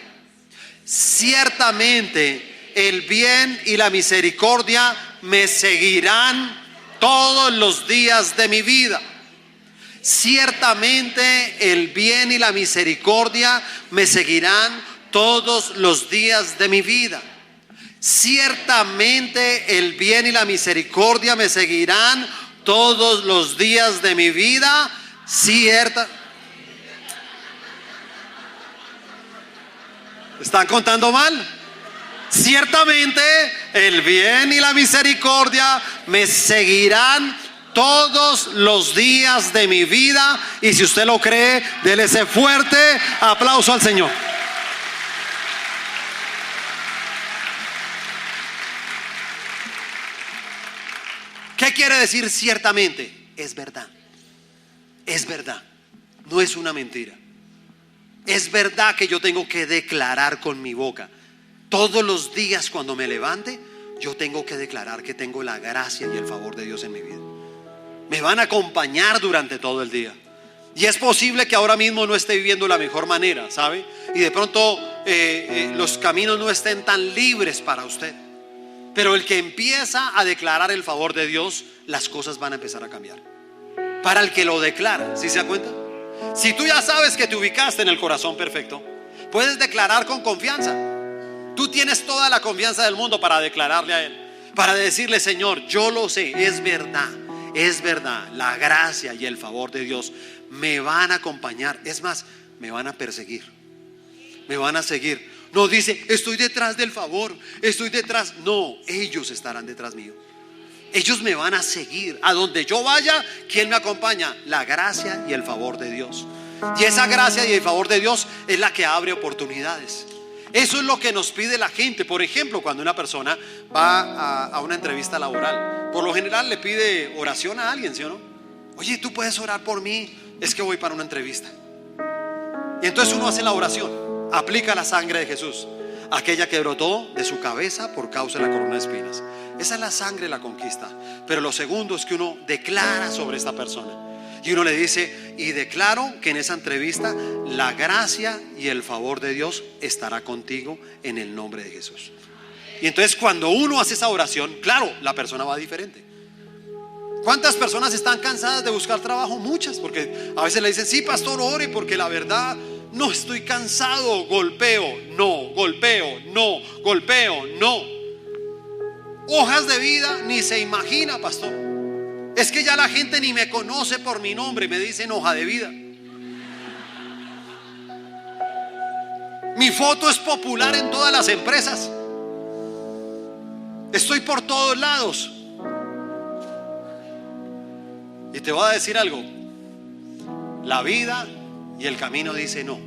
A: Ciertamente el bien y la misericordia me seguirán todos los días de mi vida. Ciertamente el bien y la misericordia me seguirán todos los días de mi vida. Ciertamente el bien y la misericordia me seguirán todos los días de mi vida. ¿Están contando mal? Ciertamente el bien y la misericordia me seguirán todos los días de mi vida. Y si usted lo cree, déle ese fuerte aplauso al Señor. ¿Qué quiere decir ciertamente? Es verdad. Es verdad. No es una mentira. Es verdad que yo tengo que declarar con mi boca. Todos los días cuando me levante, yo tengo que declarar que tengo la gracia y el favor de Dios en mi vida. Me van a acompañar durante todo el día. Y es posible que ahora mismo no esté viviendo la mejor manera, ¿sabe? Y de pronto los caminos no estén tan libres para usted. Pero el que empieza a declarar el favor de Dios, las cosas van a empezar a cambiar. Para el que lo declara, ¿sí se da cuenta? Si tú ya sabes que te ubicaste en el corazón perfecto, puedes declarar con confianza. Tú tienes toda la confianza del mundo para declararle a Él, para decirle: Señor, yo lo sé, es verdad, la gracia y el favor de Dios me van a acompañar. Es más, me van a perseguir, me van a seguir. No dice: estoy detrás del favor, estoy detrás. No, ellos estarán detrás mío. Ellos me van a seguir. A donde yo vaya, ¿quién me acompaña? La gracia y el favor de Dios. Y esa gracia y el favor de Dios es la que abre oportunidades. Eso es lo que nos pide la gente. Por ejemplo, cuando una persona va a una entrevista laboral, por lo general le pide oración a alguien, ¿sí o no? Oye, ¿tú puedes orar por mí? Es que voy para una entrevista. Y entonces uno hace la oración, aplica la sangre de Jesús, aquella que brotó de su cabeza por causa de la corona de espinas. Esa es la sangre de la conquista. Pero lo segundo es que uno declara sobre esta persona. Y uno le dice: y declaro que en esa entrevista la gracia y el favor de Dios estará contigo en el nombre de Jesús. Y entonces cuando uno hace esa oración, claro, la persona va diferente. ¿Cuántas personas están cansadas de buscar trabajo? Muchas, porque a veces le dicen: sí, pastor, ore, porque la verdad no estoy cansado. Golpeo, no, golpeo, no, golpeo, no. Hojas de vida ni se imagina, pastor. Es que ya la gente ni me conoce por mi nombre, me dicen hoja de vida. Mi foto es popular en todas las empresas. Estoy por todos lados. Y te voy a decir algo: la vida y el camino dice no,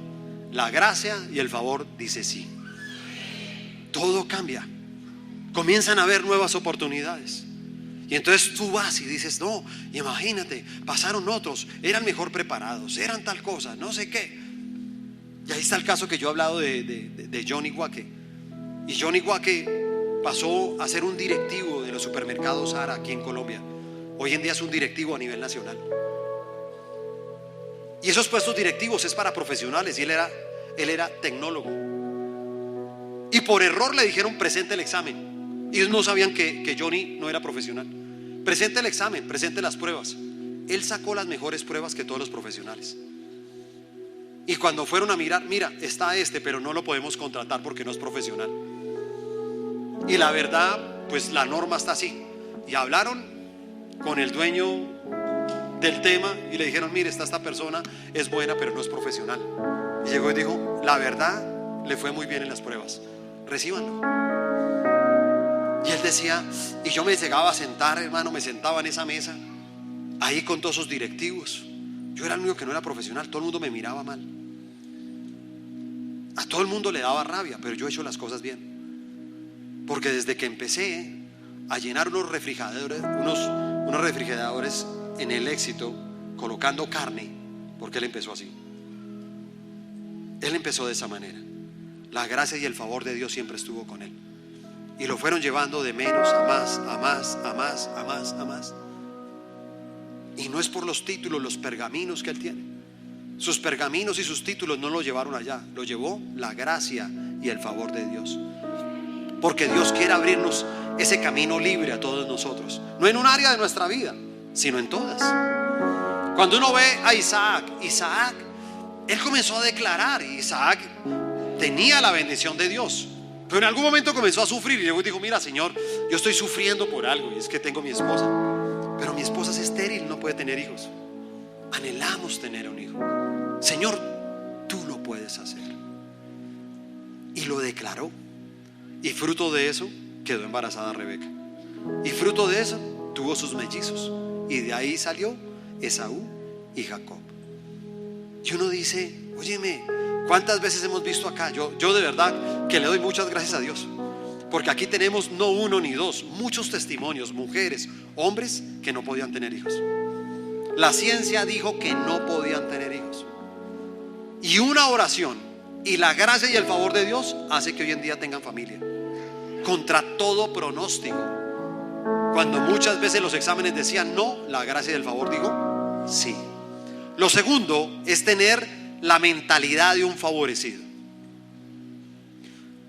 A: la gracia y el favor dice sí. Todo cambia. Comienzan a haber nuevas oportunidades. Y entonces tú vas y dices: no, imagínate, pasaron otros, eran mejor preparados, eran tal cosa, no sé qué. Y ahí está el caso que yo he hablado de Johnny Walker. Y Johnny Walker pasó a ser un directivo de los supermercados Sara aquí en Colombia. Hoy en día es un directivo a nivel nacional. Y esos puestos directivos es para profesionales. Y él era tecnólogo. Y por error le dijeron: presente el examen. Y ellos no sabían que Johnny no era profesional. Presente el examen, presente las pruebas. Él sacó las mejores pruebas que todos los profesionales. Y cuando fueron a mirar: mira, está pero no lo podemos contratar porque no es profesional. Y la verdad, pues la norma está así. Y hablaron con el dueño del tema y le dijeron: mire, esta persona es buena pero no es profesional. Y llegó y dijo: la verdad, le fue muy bien en las pruebas, recíbanlo. Y él decía, y yo me llegaba a sentar, hermano, me sentaba en esa mesa, ahí con todos esos directivos. Yo era el único que no era profesional, todo el mundo me miraba mal. A todo el mundo le daba rabia, pero yo he hecho las cosas bien. Porque desde que empecé a llenar unos refrigeradores en el Éxito, colocando carne, porque él empezó así. Él empezó de esa manera. La gracia y el favor de Dios siempre estuvo con él. Y lo fueron llevando de menos a más, a más, a más, a más, a más. Y no es por los títulos, los pergaminos que él tiene. Sus pergaminos y sus títulos no lo llevaron allá, lo llevó la gracia y el favor de Dios. Porque Dios quiere abrirnos ese camino libre a todos nosotros. No en un área de nuestra vida, sino en todas. Cuando uno ve a Isaac, él comenzó a declarar. Y Isaac tenía la bendición de Dios, pero en algún momento comenzó a sufrir. Y luego dijo, mira, Señor, yo estoy sufriendo por algo, y es que tengo mi esposa, pero mi esposa es estéril, no puede tener hijos. Anhelamos tener un hijo. Señor, tú lo puedes hacer. Y lo declaró. Y fruto de eso quedó embarazada Rebeca. Y fruto de eso tuvo sus mellizos. Y de ahí salió Esaú y Jacob. Y uno dice, óyeme, ¿cuántas veces hemos visto acá? Yo de verdad que le doy muchas gracias a Dios. Porque aquí tenemos no uno ni dos, muchos testimonios, mujeres, hombres que no podían tener hijos. La ciencia dijo que no podían tener hijos. Y una oración y la gracia y el favor de Dios hace que hoy en día tengan familia. Contra todo pronóstico. Cuando muchas veces los exámenes decían no, la gracia y el favor dijo sí. Lo segundo es tener la mentalidad de un favorecido.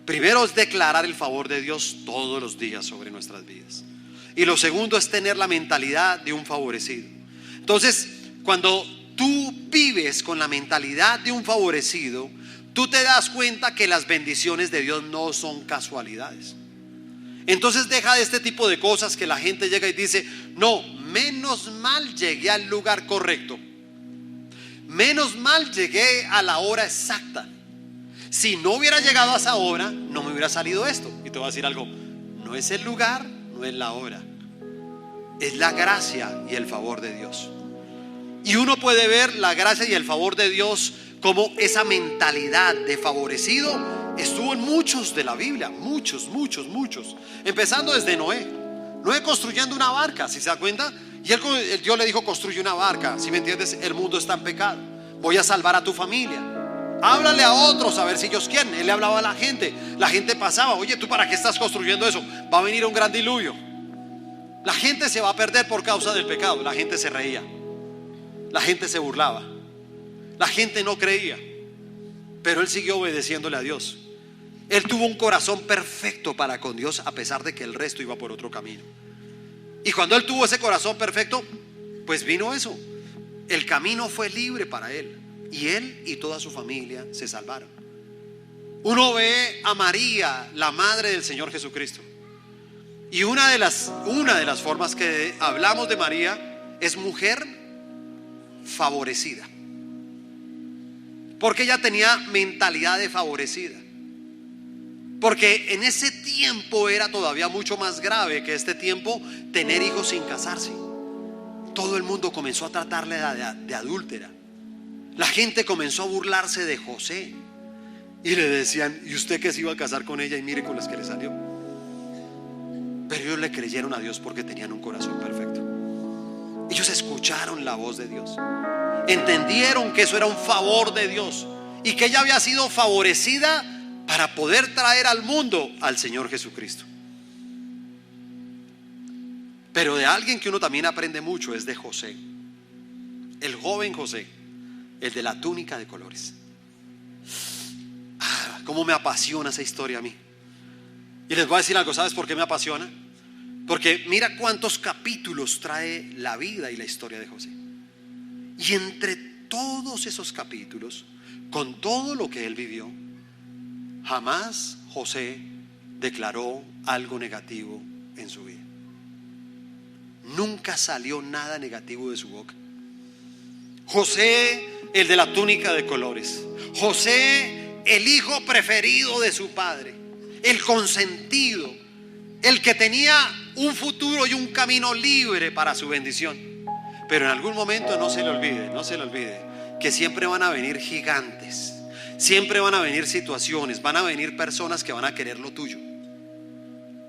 A: Primero es declarar el favor de Dios todos los días sobre nuestras vidas. Y lo segundo es tener la mentalidad de un favorecido. Entonces, cuando tú vives con la mentalidad de un favorecido, tú te das cuenta que las bendiciones de Dios no son casualidades. Entonces deja de este tipo de cosas que la gente llega y dice, no, menos mal llegué al lugar correcto. Menos mal llegué a la hora exacta. Si no hubiera llegado a esa hora, no me hubiera salido esto. Y te voy a decir algo, no es el lugar, no es la hora, es la gracia y el favor de Dios. Y uno puede ver la gracia y el favor de Dios como esa mentalidad de favorecido estuvo en muchos de la Biblia, muchos. Empezando desde Noé construyendo una barca, si se da cuenta. Y Dios le dijo, construye una barca, si me entiendes, el mundo está en pecado, voy a salvar a tu familia. Háblale a otros a ver si ellos quieren. Él le hablaba a la gente pasaba, oye, ¿tú para qué estás construyendo eso? Va a venir un gran diluvio. La gente se va a perder por causa del pecado. La gente se reía, la gente se burlaba, la gente no creía, pero él siguió obedeciéndole a Dios. Él tuvo un corazón perfecto para con Dios, a pesar de que el resto iba por otro camino. Y cuando él tuvo ese corazón perfecto, pues vino eso. El camino fue libre para él. Y él y toda su familia se salvaron. Uno ve a María, la madre del Señor Jesucristo. Y una de las formas que hablamos de María es mujer favorecida. Porque ella tenía mentalidad de favorecida. Porque en ese tiempo era todavía mucho más grave que este tiempo tener hijos sin casarse. Todo el mundo comenzó a tratarle de adúltera. La gente comenzó a burlarse de José. Y le decían, ¿y usted que se iba a casar con ella? Y mire con las que le salió. Pero ellos le creyeron a Dios porque tenían un corazón perfecto. Ellos escucharon la voz de Dios. Entendieron que eso era un favor de Dios. Y que ella había sido favorecida para poder traer al mundo al Señor Jesucristo. Pero de alguien que uno también aprende mucho es de José. El joven José, el de la túnica de colores. Cómo me apasiona esa historia a mí. Y les voy a decir algo, ¿sabes por qué me apasiona? Porque mira cuántos capítulos trae la vida y la historia de José. Y entre todos esos capítulos, con todo lo que él vivió, jamás José declaró algo negativo en su vida. Nunca salió nada negativo de su boca. José, el de la túnica de colores. José, el hijo preferido de su padre, el consentido, el que tenía un futuro y un camino libre para su bendición. Pero en algún momento no se le olvide que siempre van a venir gigantes, siempre van a venir situaciones, van a venir personas que van a querer lo tuyo.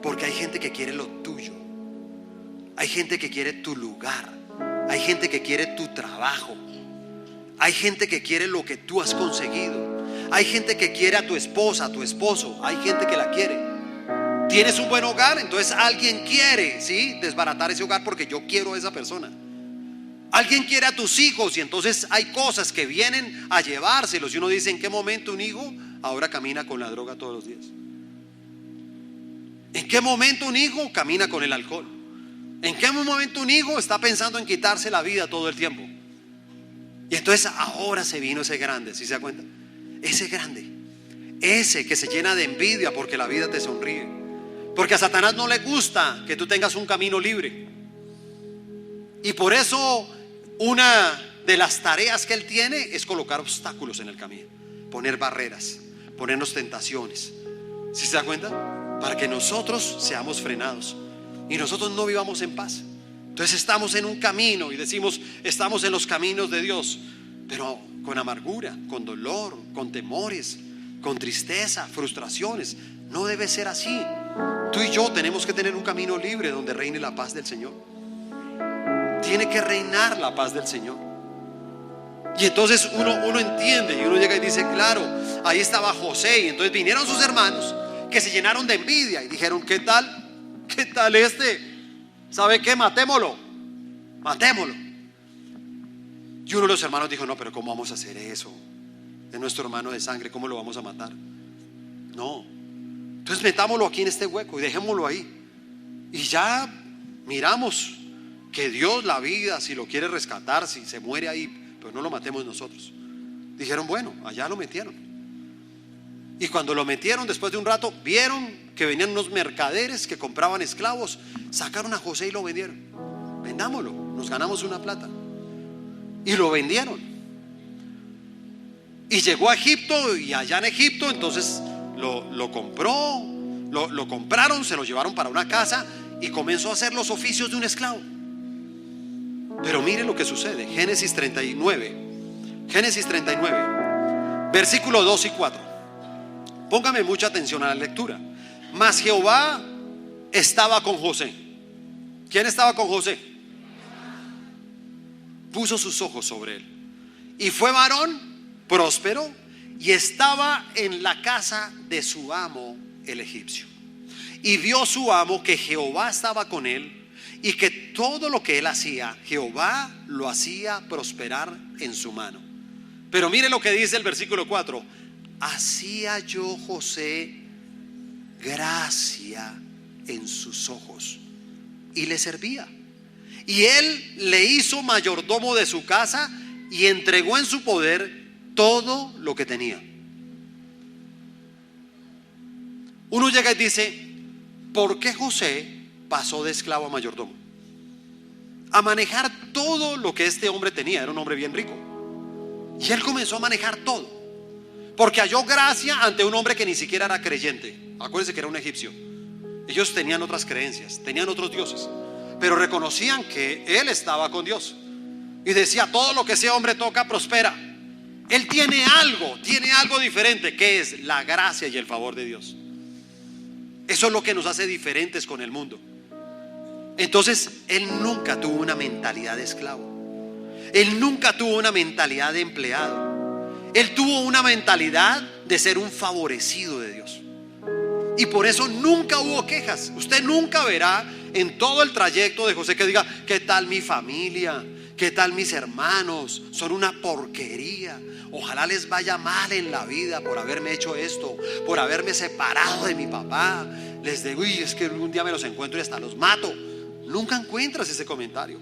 A: Porque hay gente que quiere lo tuyo, hay gente que quiere tu lugar, hay gente que quiere tu trabajo, hay gente que quiere lo que tú has conseguido, hay gente que quiere a tu esposa, a tu esposo, hay gente que la quiere. Tienes un buen hogar, entonces alguien quiere, ¿sí?, desbaratar ese hogar porque yo quiero a esa persona. Alguien quiere a tus hijos y entonces hay cosas que vienen a llevárselos y uno dice: ¿en qué momento un hijo ahora camina con la droga todos los días? ¿En qué momento un hijo camina con el alcohol? ¿En qué momento un hijo está pensando en quitarse la vida todo el tiempo? Y entonces ahora se vino ese grande, ¿sí se da cuenta? Ese grande, ese que se llena de envidia porque la vida te sonríe, porque a Satanás no le gusta que tú tengas un camino libre. Y por eso una de las tareas que él tiene es colocar obstáculos en el camino, poner barreras, ponernos tentaciones. ¿Sí se da cuenta? Para que nosotros seamos frenados y nosotros no vivamos en paz. Entonces estamos en un camino y decimos: estamos en los caminos de Dios, pero con amargura, con dolor, con temores, con tristeza, frustraciones. No debe ser así. Tú y yo tenemos que tener un camino libre donde reine la paz del Señor. Tiene que reinar la paz del Señor. Y entonces uno entiende y uno llega y dice: claro, ahí estaba José. Y entonces vinieron sus hermanos que se llenaron de envidia y dijeron: ¿qué tal? ¿Qué tal este? ¿Sabe qué? Matémoslo. Y uno de los hermanos dijo: no, pero ¿cómo vamos a hacer eso? Es nuestro hermano de sangre, ¿cómo lo vamos a matar? No. Entonces metámoslo aquí en este hueco y dejémoslo ahí. Y ya miramos que Dios la vida, si lo quiere rescatar, si se muere ahí, pero no lo matemos nosotros. Dijeron: bueno, allá lo metieron. Y cuando lo metieron, después de un rato, vieron que venían unos mercaderes que compraban esclavos, sacaron a José y lo vendieron. Vendámoslo, nos ganamos una plata. Y lo vendieron. Y llegó a Egipto, y allá en Egipto entonces lo compró, lo compraron, se lo llevaron para una casa y comenzó a hacer los oficios de un esclavo. Pero mire lo que sucede. Génesis 39, versículo 2 y 4. Póngame mucha atención a la lectura. Mas Jehová estaba con José. ¿Quién estaba con José? Puso sus ojos sobre él y fue varón próspero y estaba en la casa de su amo el egipcio. Y vio su amo que Jehová estaba con él y que todo lo que él hacía, Jehová lo hacía prosperar en su mano. Pero mire lo que dice el versículo 4: hacía yo José gracia en sus ojos y le servía. Y él le hizo mayordomo de su casa y entregó en su poder todo lo que tenía. Uno llega y dice: ¿por qué José pasó de esclavo a mayordomo? A manejar todo lo que este hombre tenía. Era un hombre bien rico. Y él comenzó a manejar todo, porque halló gracia ante un hombre que ni siquiera era creyente. Acuérdense que era un egipcio. Ellos tenían otras creencias, tenían otros dioses, pero reconocían que él estaba con Dios. Y decía: todo lo que ese hombre toca prospera. Él tiene algo diferente, que es la gracia y el favor de Dios. Eso es lo que nos hace diferentes con el mundo. Entonces él nunca tuvo una mentalidad de esclavo. Él nunca tuvo una mentalidad de empleado. Él tuvo una mentalidad de ser un favorecido de Dios. Y por eso nunca hubo quejas. Usted nunca verá en todo el trayecto de José que diga: ¿qué tal mi familia? ¿Qué tal mis hermanos? Son una porquería. Ojalá les vaya mal en la vida por haberme hecho esto, por haberme separado de mi papá. Les digo: uy, es que un día me los encuentro y hasta los mato. Nunca encuentras ese comentario.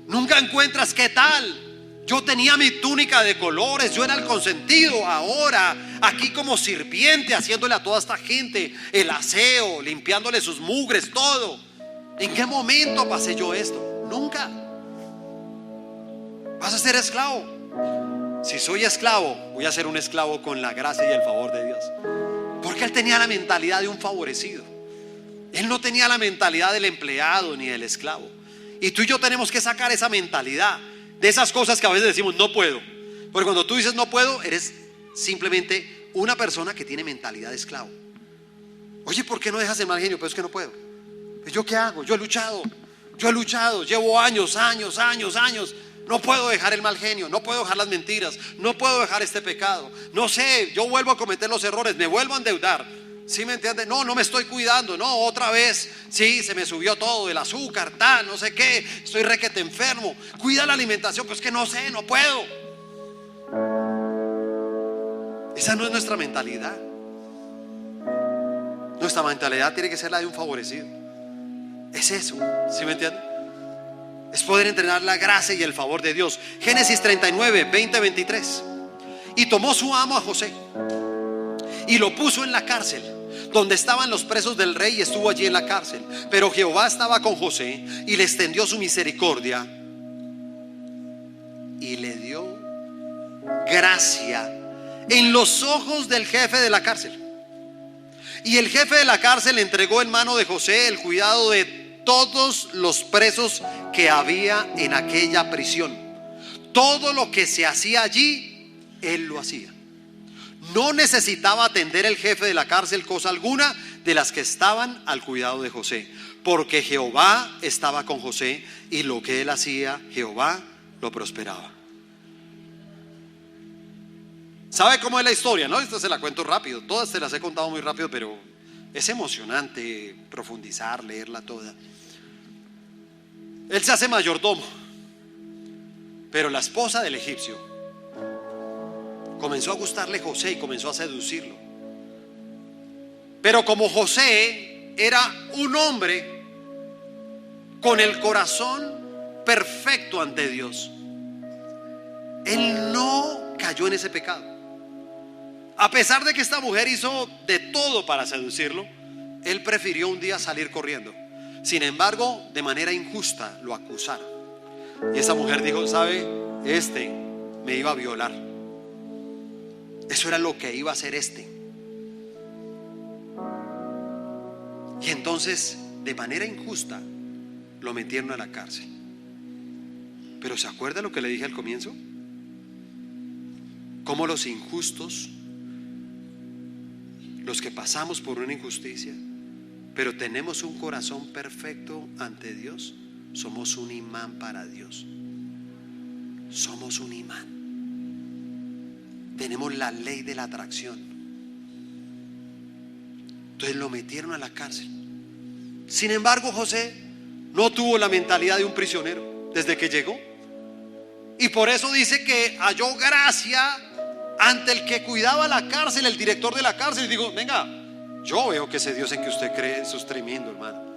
A: Nunca encuentras: ¿qué tal? Yo tenía mi túnica de colores, yo era el consentido. Ahora aquí como sirviente, haciéndole a toda esta gente el aseo, limpiándole sus mugres, todo. ¿En qué momento pasé yo esto? Nunca. Vas a ser esclavo. Si soy esclavo, voy a ser un esclavo con la gracia y el favor de Dios. Porque él tenía la mentalidad de un favorecido. Él no tenía la mentalidad del empleado ni del esclavo. Y tú y yo tenemos que sacar esa mentalidad de esas cosas que a veces decimos no puedo. Porque cuando tú dices no puedo, eres simplemente una persona que tiene mentalidad de esclavo. Oye, ¿por qué no dejas el mal genio? Pues es que no puedo. Pues ¿yo qué hago? Yo he luchado, llevo años. No puedo dejar el mal genio, no puedo dejar las mentiras, no puedo dejar este pecado. No sé, yo vuelvo a cometer los errores, me vuelvo a endeudar. ¿Sí me entiende? No me estoy cuidando, no, otra vez. Sí, se me subió todo, el azúcar, tal, no sé qué. Estoy requete enfermo. Cuida la alimentación, pues que no sé, no puedo. Esa no es nuestra mentalidad. Nuestra mentalidad tiene que ser la de un favorecido. Es eso, ¿sí me entiende? Es poder entrenar la gracia y el favor de Dios. Génesis 39, 20, 23. Y tomó su amo a José y lo puso en la cárcel, donde estaban los presos del rey, y estuvo allí en la cárcel. Pero Jehová estaba con José y le extendió su misericordia y le dio gracia en los ojos del jefe de la cárcel. Y el jefe de la cárcel entregó en mano de José el cuidado de todos los presos que había en aquella prisión. Todo lo que se hacía allí, él lo hacía. No necesitaba atender el jefe de la cárcel cosa alguna de las que estaban al cuidado de José, porque Jehová estaba con José, y lo que él hacía, Jehová lo prosperaba. ¿Sabe cómo es la historia? No, esta se la cuento rápido, todas se las he contado muy rápido, pero es emocionante profundizar, leerla toda. Él se hace mayordomo, pero la esposa del egipcio comenzó a gustarle José y comenzó a seducirlo. Pero como José era un hombre con el corazón perfecto ante Dios, él no cayó en ese pecado. A pesar de que esta mujer hizo de todo para seducirlo, él prefirió un día salir corriendo. Sin embargo, de manera injusta lo acusaron. Y esa mujer dijo: ¿sabe? Este me iba a violar. Eso era lo que iba a hacer este. Y entonces, de manera injusta, lo metieron a la cárcel. Pero ¿se acuerda lo que le dije al comienzo? Cómo los injustos, los que pasamos por una injusticia, pero tenemos un corazón perfecto ante Dios, somos un imán para Dios. Somos un imán. Tenemos la ley de la atracción. Entonces lo metieron a la cárcel. Sin embargo, José no tuvo la mentalidad de un prisionero desde que llegó, y por eso dice que halló gracia ante el que cuidaba la cárcel, el director de la cárcel. Y digo: venga, yo veo que ese Dios en que usted cree, eso es tremendo, hermano.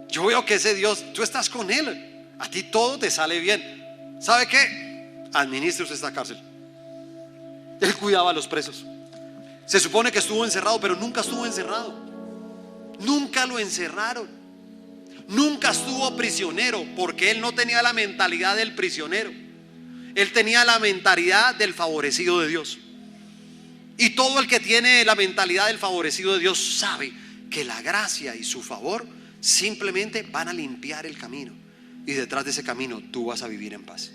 A: Yo veo que ese Dios, tú estás con él, a ti todo te sale bien. ¿Sabe qué? Administre usted esta cárcel. Él cuidaba a los presos. Se supone que estuvo encerrado, pero nunca estuvo encerrado. Nunca lo encerraron. Nunca estuvo prisionero, porque él no tenía la mentalidad del prisionero. Él tenía la mentalidad del favorecido de Dios. Y todo el que tiene la mentalidad del favorecido de Dios sabe que la gracia y su favor simplemente van a limpiar el camino, y detrás de ese camino tú vas a vivir en paz.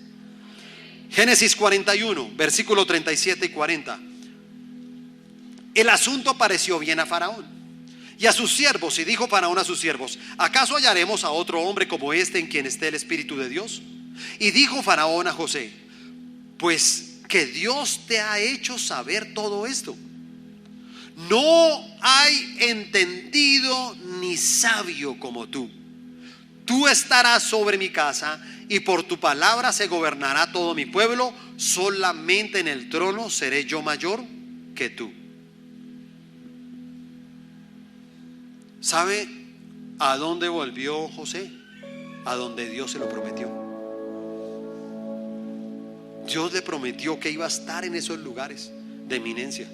A: Génesis 41, versículo 37 y 40. El asunto pareció bien a Faraón y a sus siervos, y dijo Faraón a sus siervos: ¿acaso hallaremos a otro hombre como este en quien esté el Espíritu de Dios? Y dijo Faraón a José: pues que Dios te ha hecho saber todo esto. No hay entendido ni sabio como tú. Tú estarás sobre mi casa, y por tu palabra se gobernará todo mi pueblo. Solamente en el trono seré yo mayor que tú. ¿Sabe a dónde volvió José? A donde Dios se lo prometió. Dios le prometió que iba a estar en esos lugares de eminencia,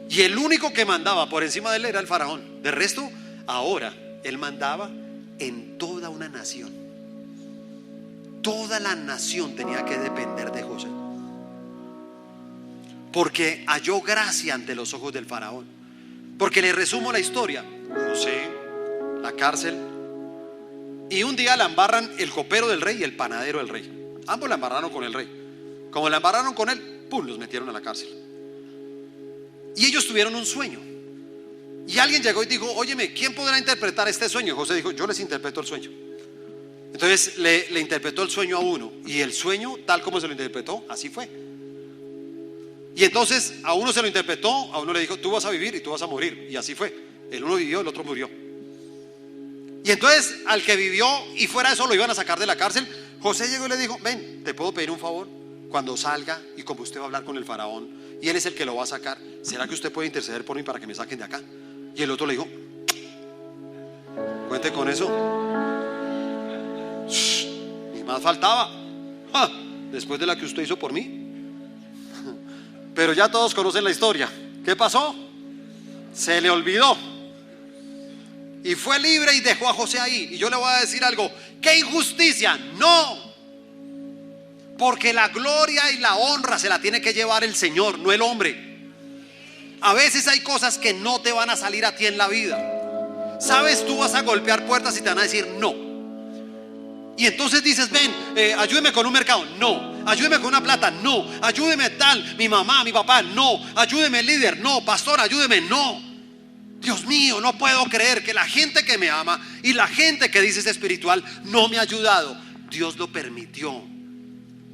A: y el único que mandaba por encima de él era el faraón. De resto, ahora él mandaba en toda una nación. Toda la nación tenía que depender de José, porque halló gracia ante los ojos del faraón. Porque le resumo la historia: José, la cárcel. Y un día la embarran el copero del rey y el panadero del rey. Ambos la embarraron con el rey. Como la embarraron con él, ¡pum!, los metieron a la cárcel. Y ellos tuvieron un sueño. Y alguien llegó y dijo: óyeme, ¿quién podrá interpretar este sueño? José dijo: yo les interpreto el sueño. Entonces le interpretó el sueño a uno. Y el sueño, tal como se lo interpretó, así fue. Y entonces a uno se lo interpretó, a uno le dijo: tú vas a vivir y tú vas a morir. Y así fue. El uno vivió, el otro murió. Y entonces al que vivió y fuera de eso lo iban a sacar de la cárcel, José llegó y le dijo: ven, ¿te puedo pedir un favor? Cuando salga y como usted va a hablar con el faraón y él es el que lo va a sacar, ¿será que usted puede interceder por mí para que me saquen de acá? Y el otro le dijo: cuente con eso. Ni más faltaba. ¡Ja! Después de la que usted hizo por mí. Pero ya todos conocen la historia. ¿Qué pasó? Se le olvidó y fue libre y dejó a José ahí. Y yo le voy a decir algo: ¿qué injusticia? No, porque la gloria y la honra se la tiene que llevar el Señor, no el hombre. A veces hay cosas que no te van a salir a ti en la vida. Sabes, tú vas a golpear puertas y te van a decir no. Y entonces dices: ven, ayúdeme con un mercado. No. Ayúdeme con una plata. No. Ayúdeme tal, mi mamá, mi papá. No. Ayúdeme líder. No. Pastor, ayúdeme. No. Dios mío, no puedo creer que la gente que me ama y la gente que dice es espiritual no me ha ayudado. Dios lo permitió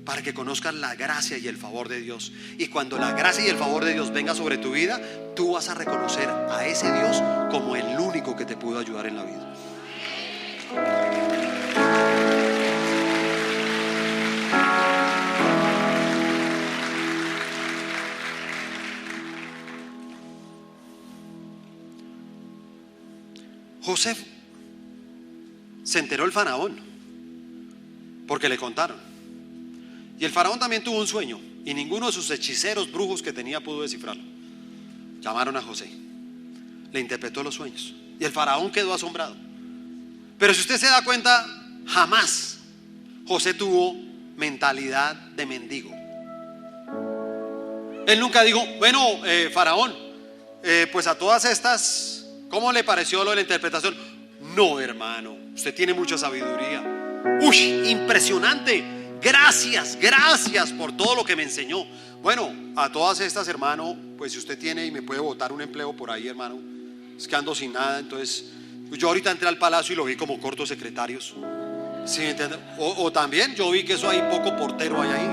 A: para que conozcan la gracia y el favor de Dios. Y cuando la gracia y el favor de Dios venga sobre tu vida, tú vas a reconocer a ese Dios como el único que te pudo ayudar en la vida. José se enteró el faraón porque le contaron. Y el faraón también tuvo un sueño y ninguno de sus hechiceros, brujos que tenía pudo descifrarlo. Llamaron a José, le interpretó los sueños y el faraón quedó asombrado. Pero si usted se da cuenta, jamás José tuvo mentalidad de mendigo. Él nunca dijo: bueno, faraón, pues a todas estas, ¿cómo le pareció lo de la interpretación? No, hermano, usted tiene mucha sabiduría. Uy, impresionante. Gracias, gracias por todo lo que me enseñó. Bueno, a todas estas, hermano, pues si usted tiene y me puede botar un empleo por ahí, hermano, es que ando sin nada. Entonces, yo ahorita entré al palacio y lo vi como cortos secretarios. ¿Sí me entiende? O también yo vi que eso hay poco portero hay ahí.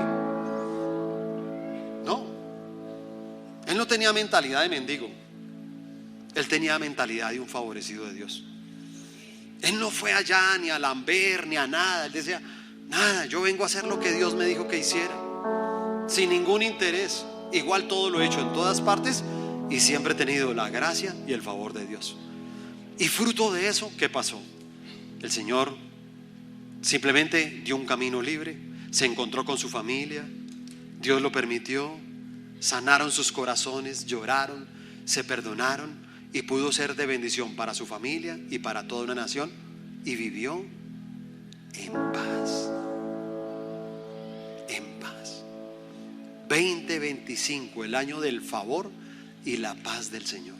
A: No, él no tenía mentalidad de mendigo. Él tenía mentalidad de un favorecido de Dios. Él no fue allá ni a lamber ni a nada. Él decía: nada, yo vengo a hacer lo que Dios me dijo que hiciera, sin ningún interés. Igual todo lo he hecho en todas partes y siempre he tenido la gracia y el favor de Dios. Y fruto de eso, ¿qué pasó? El Señor simplemente dio un camino libre, se encontró con su familia, Dios lo permitió, sanaron sus corazones, lloraron, se perdonaron y pudo ser de bendición para su familia y para toda una nación, y vivió en paz. En paz. 2025, el año del favor y la paz del Señor.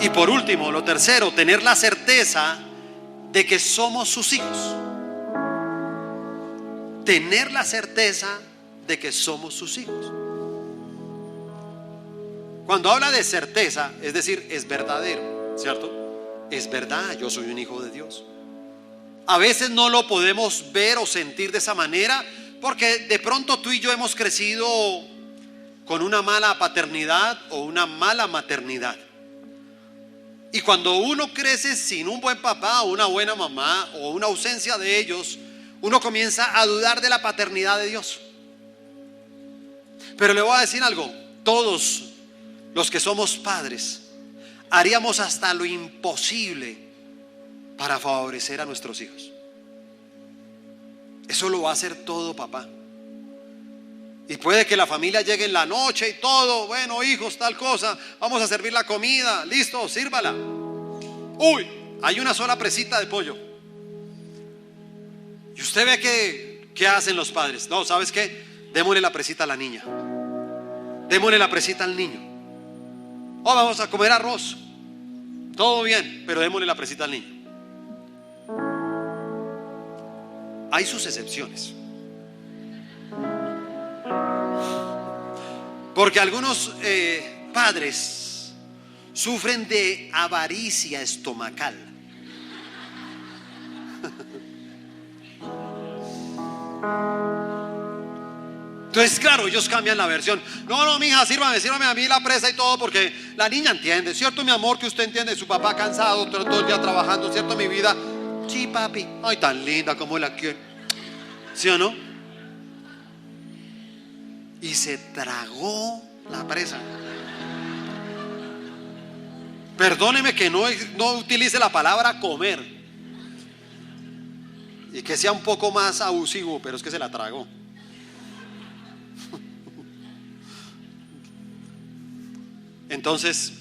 A: Y por último, lo tercero, tener la certeza de que somos sus hijos. Tener la certeza de que somos sus hijos. Cuando habla de certeza, es decir, es verdadero, ¿cierto? Es verdad, yo soy un hijo de Dios. A veces no lo podemos ver o sentir de esa manera porque de pronto tú y yo hemos crecido con una mala paternidad o una mala maternidad. Y cuando uno crece sin un buen papá o una buena mamá o una ausencia de ellos, uno comienza a dudar de la paternidad de Dios. Pero le voy a decir algo: todos los que somos padres haríamos hasta lo imposible para favorecer a nuestros hijos. Eso lo va a hacer todo papá. Y puede que la familia llegue en la noche y todo: bueno, hijos, tal cosa, vamos a servir la comida, listo, sírvala. Uy, hay una sola presita de pollo. Y usted ve ¿qué hacen los padres? No, ¿sabes qué? Démosle la presita a la niña, démosle la presita al niño. Oh, vamos a comer arroz, Todo bien, pero démosle la presita al niño. Hay sus excepciones. Porque algunos padres sufren de avaricia estomacal. Entonces, claro, ellos cambian la versión. No, mija, sírvame a mí la presa y todo, porque la niña entiende, ¿cierto, mi amor? Que usted entiende, su papá cansado todo el día trabajando, ¿cierto, mi vida? Sí, papi. Ay, tan linda como la quiero. ¿Sí o no? Y se tragó la presa. Perdóneme que no utilice la palabra comer y que sea un poco más abusivo, pero es que se la tragó. Entonces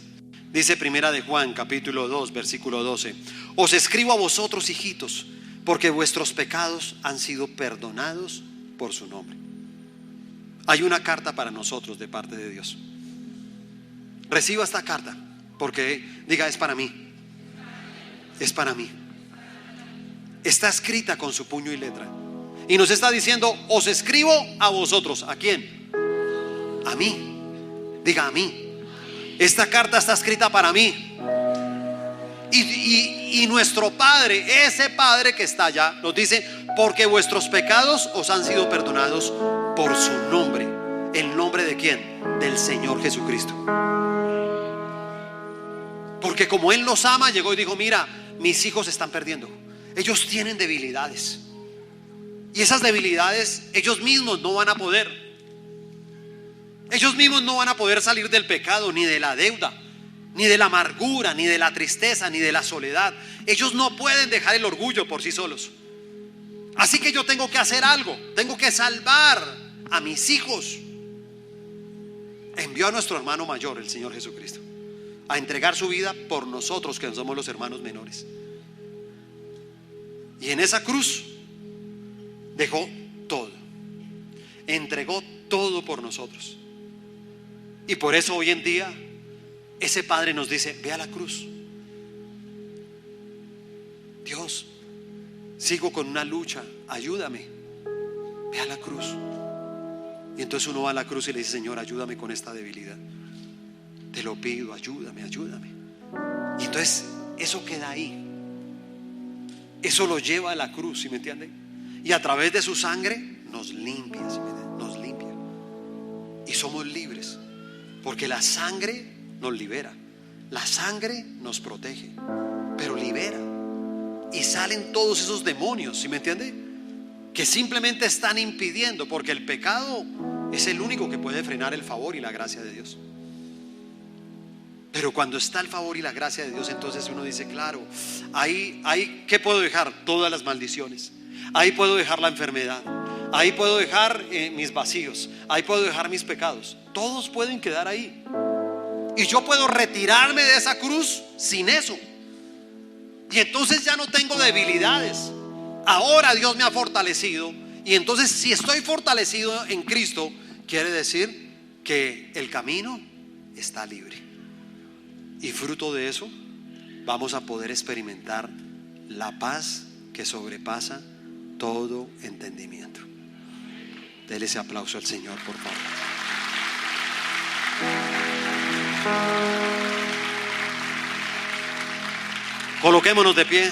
A: dice Primera de Juan capítulo 2 versículo 12: os escribo a vosotros, hijitos, porque vuestros pecados han sido perdonados por su nombre. Hay una carta para nosotros de parte de Dios. Reciba esta carta, porque diga: es para mí. Es para mí. Está escrita con su puño y letra. Y nos está diciendo: os escribo a vosotros. ¿A quién? A mí. Diga: a mí. Esta carta está escrita para mí. Y nuestro Padre, ese Padre que está allá, nos dice: porque vuestros pecados os han sido perdonados por su nombre. ¿El nombre de quién? Del Señor Jesucristo. Porque como Él los ama, llegó y dijo: mira, mis hijos se están perdiendo. Ellos tienen debilidades, y esas debilidades ellos mismos no van a poder. Ellos mismos no van a poder salir del pecado, ni de la deuda, ni de la amargura, ni de la tristeza, ni de la soledad. Ellos no pueden dejar el orgullo por sí solos. Así que yo tengo que hacer algo. Tengo que salvar a mis hijos. Envió a nuestro hermano mayor, el Señor Jesucristo, a entregar su vida por nosotros, que somos los hermanos menores. Y en esa cruz dejó todo. Entregó todo por nosotros. Y por eso hoy en día ese Padre nos dice: ve a la cruz. Dios, sigo con una lucha, ayúdame. Ve a la cruz. Y entonces uno va a la cruz y le dice: Señor, ayúdame con esta debilidad. Te lo pido, ayúdame. Y entonces eso queda ahí. Eso lo lleva a la cruz, ¿sí me entiende? Y a través de su sangre nos limpia, ¿sí me entiende? Nos limpia. Y somos libres. Porque la sangre nos libera. La sangre nos protege, pero libera. Y salen todos esos demonios, ¿sí me entiende? Que simplemente están impidiendo, porque el pecado es el único que puede frenar el favor y la gracia de Dios. Pero cuando está el favor y la gracia de Dios, entonces uno dice: claro, ahí ¿qué puedo dejar? Todas las maldiciones. Ahí puedo dejar la enfermedad. Ahí puedo dejar mis vacíos. Ahí puedo dejar mis pecados. Todos pueden quedar ahí. Y yo puedo retirarme de esa cruz sin eso. Y entonces ya no tengo debilidades. Ahora Dios me ha fortalecido. Y entonces, si estoy fortalecido en Cristo, quiere decir que el camino está libre. Y fruto de eso vamos a poder experimentar la paz que sobrepasa todo entendimiento. Dele ese aplauso al Señor, por favor. Coloquémonos de pie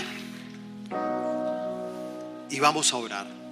A: y vamos a orar.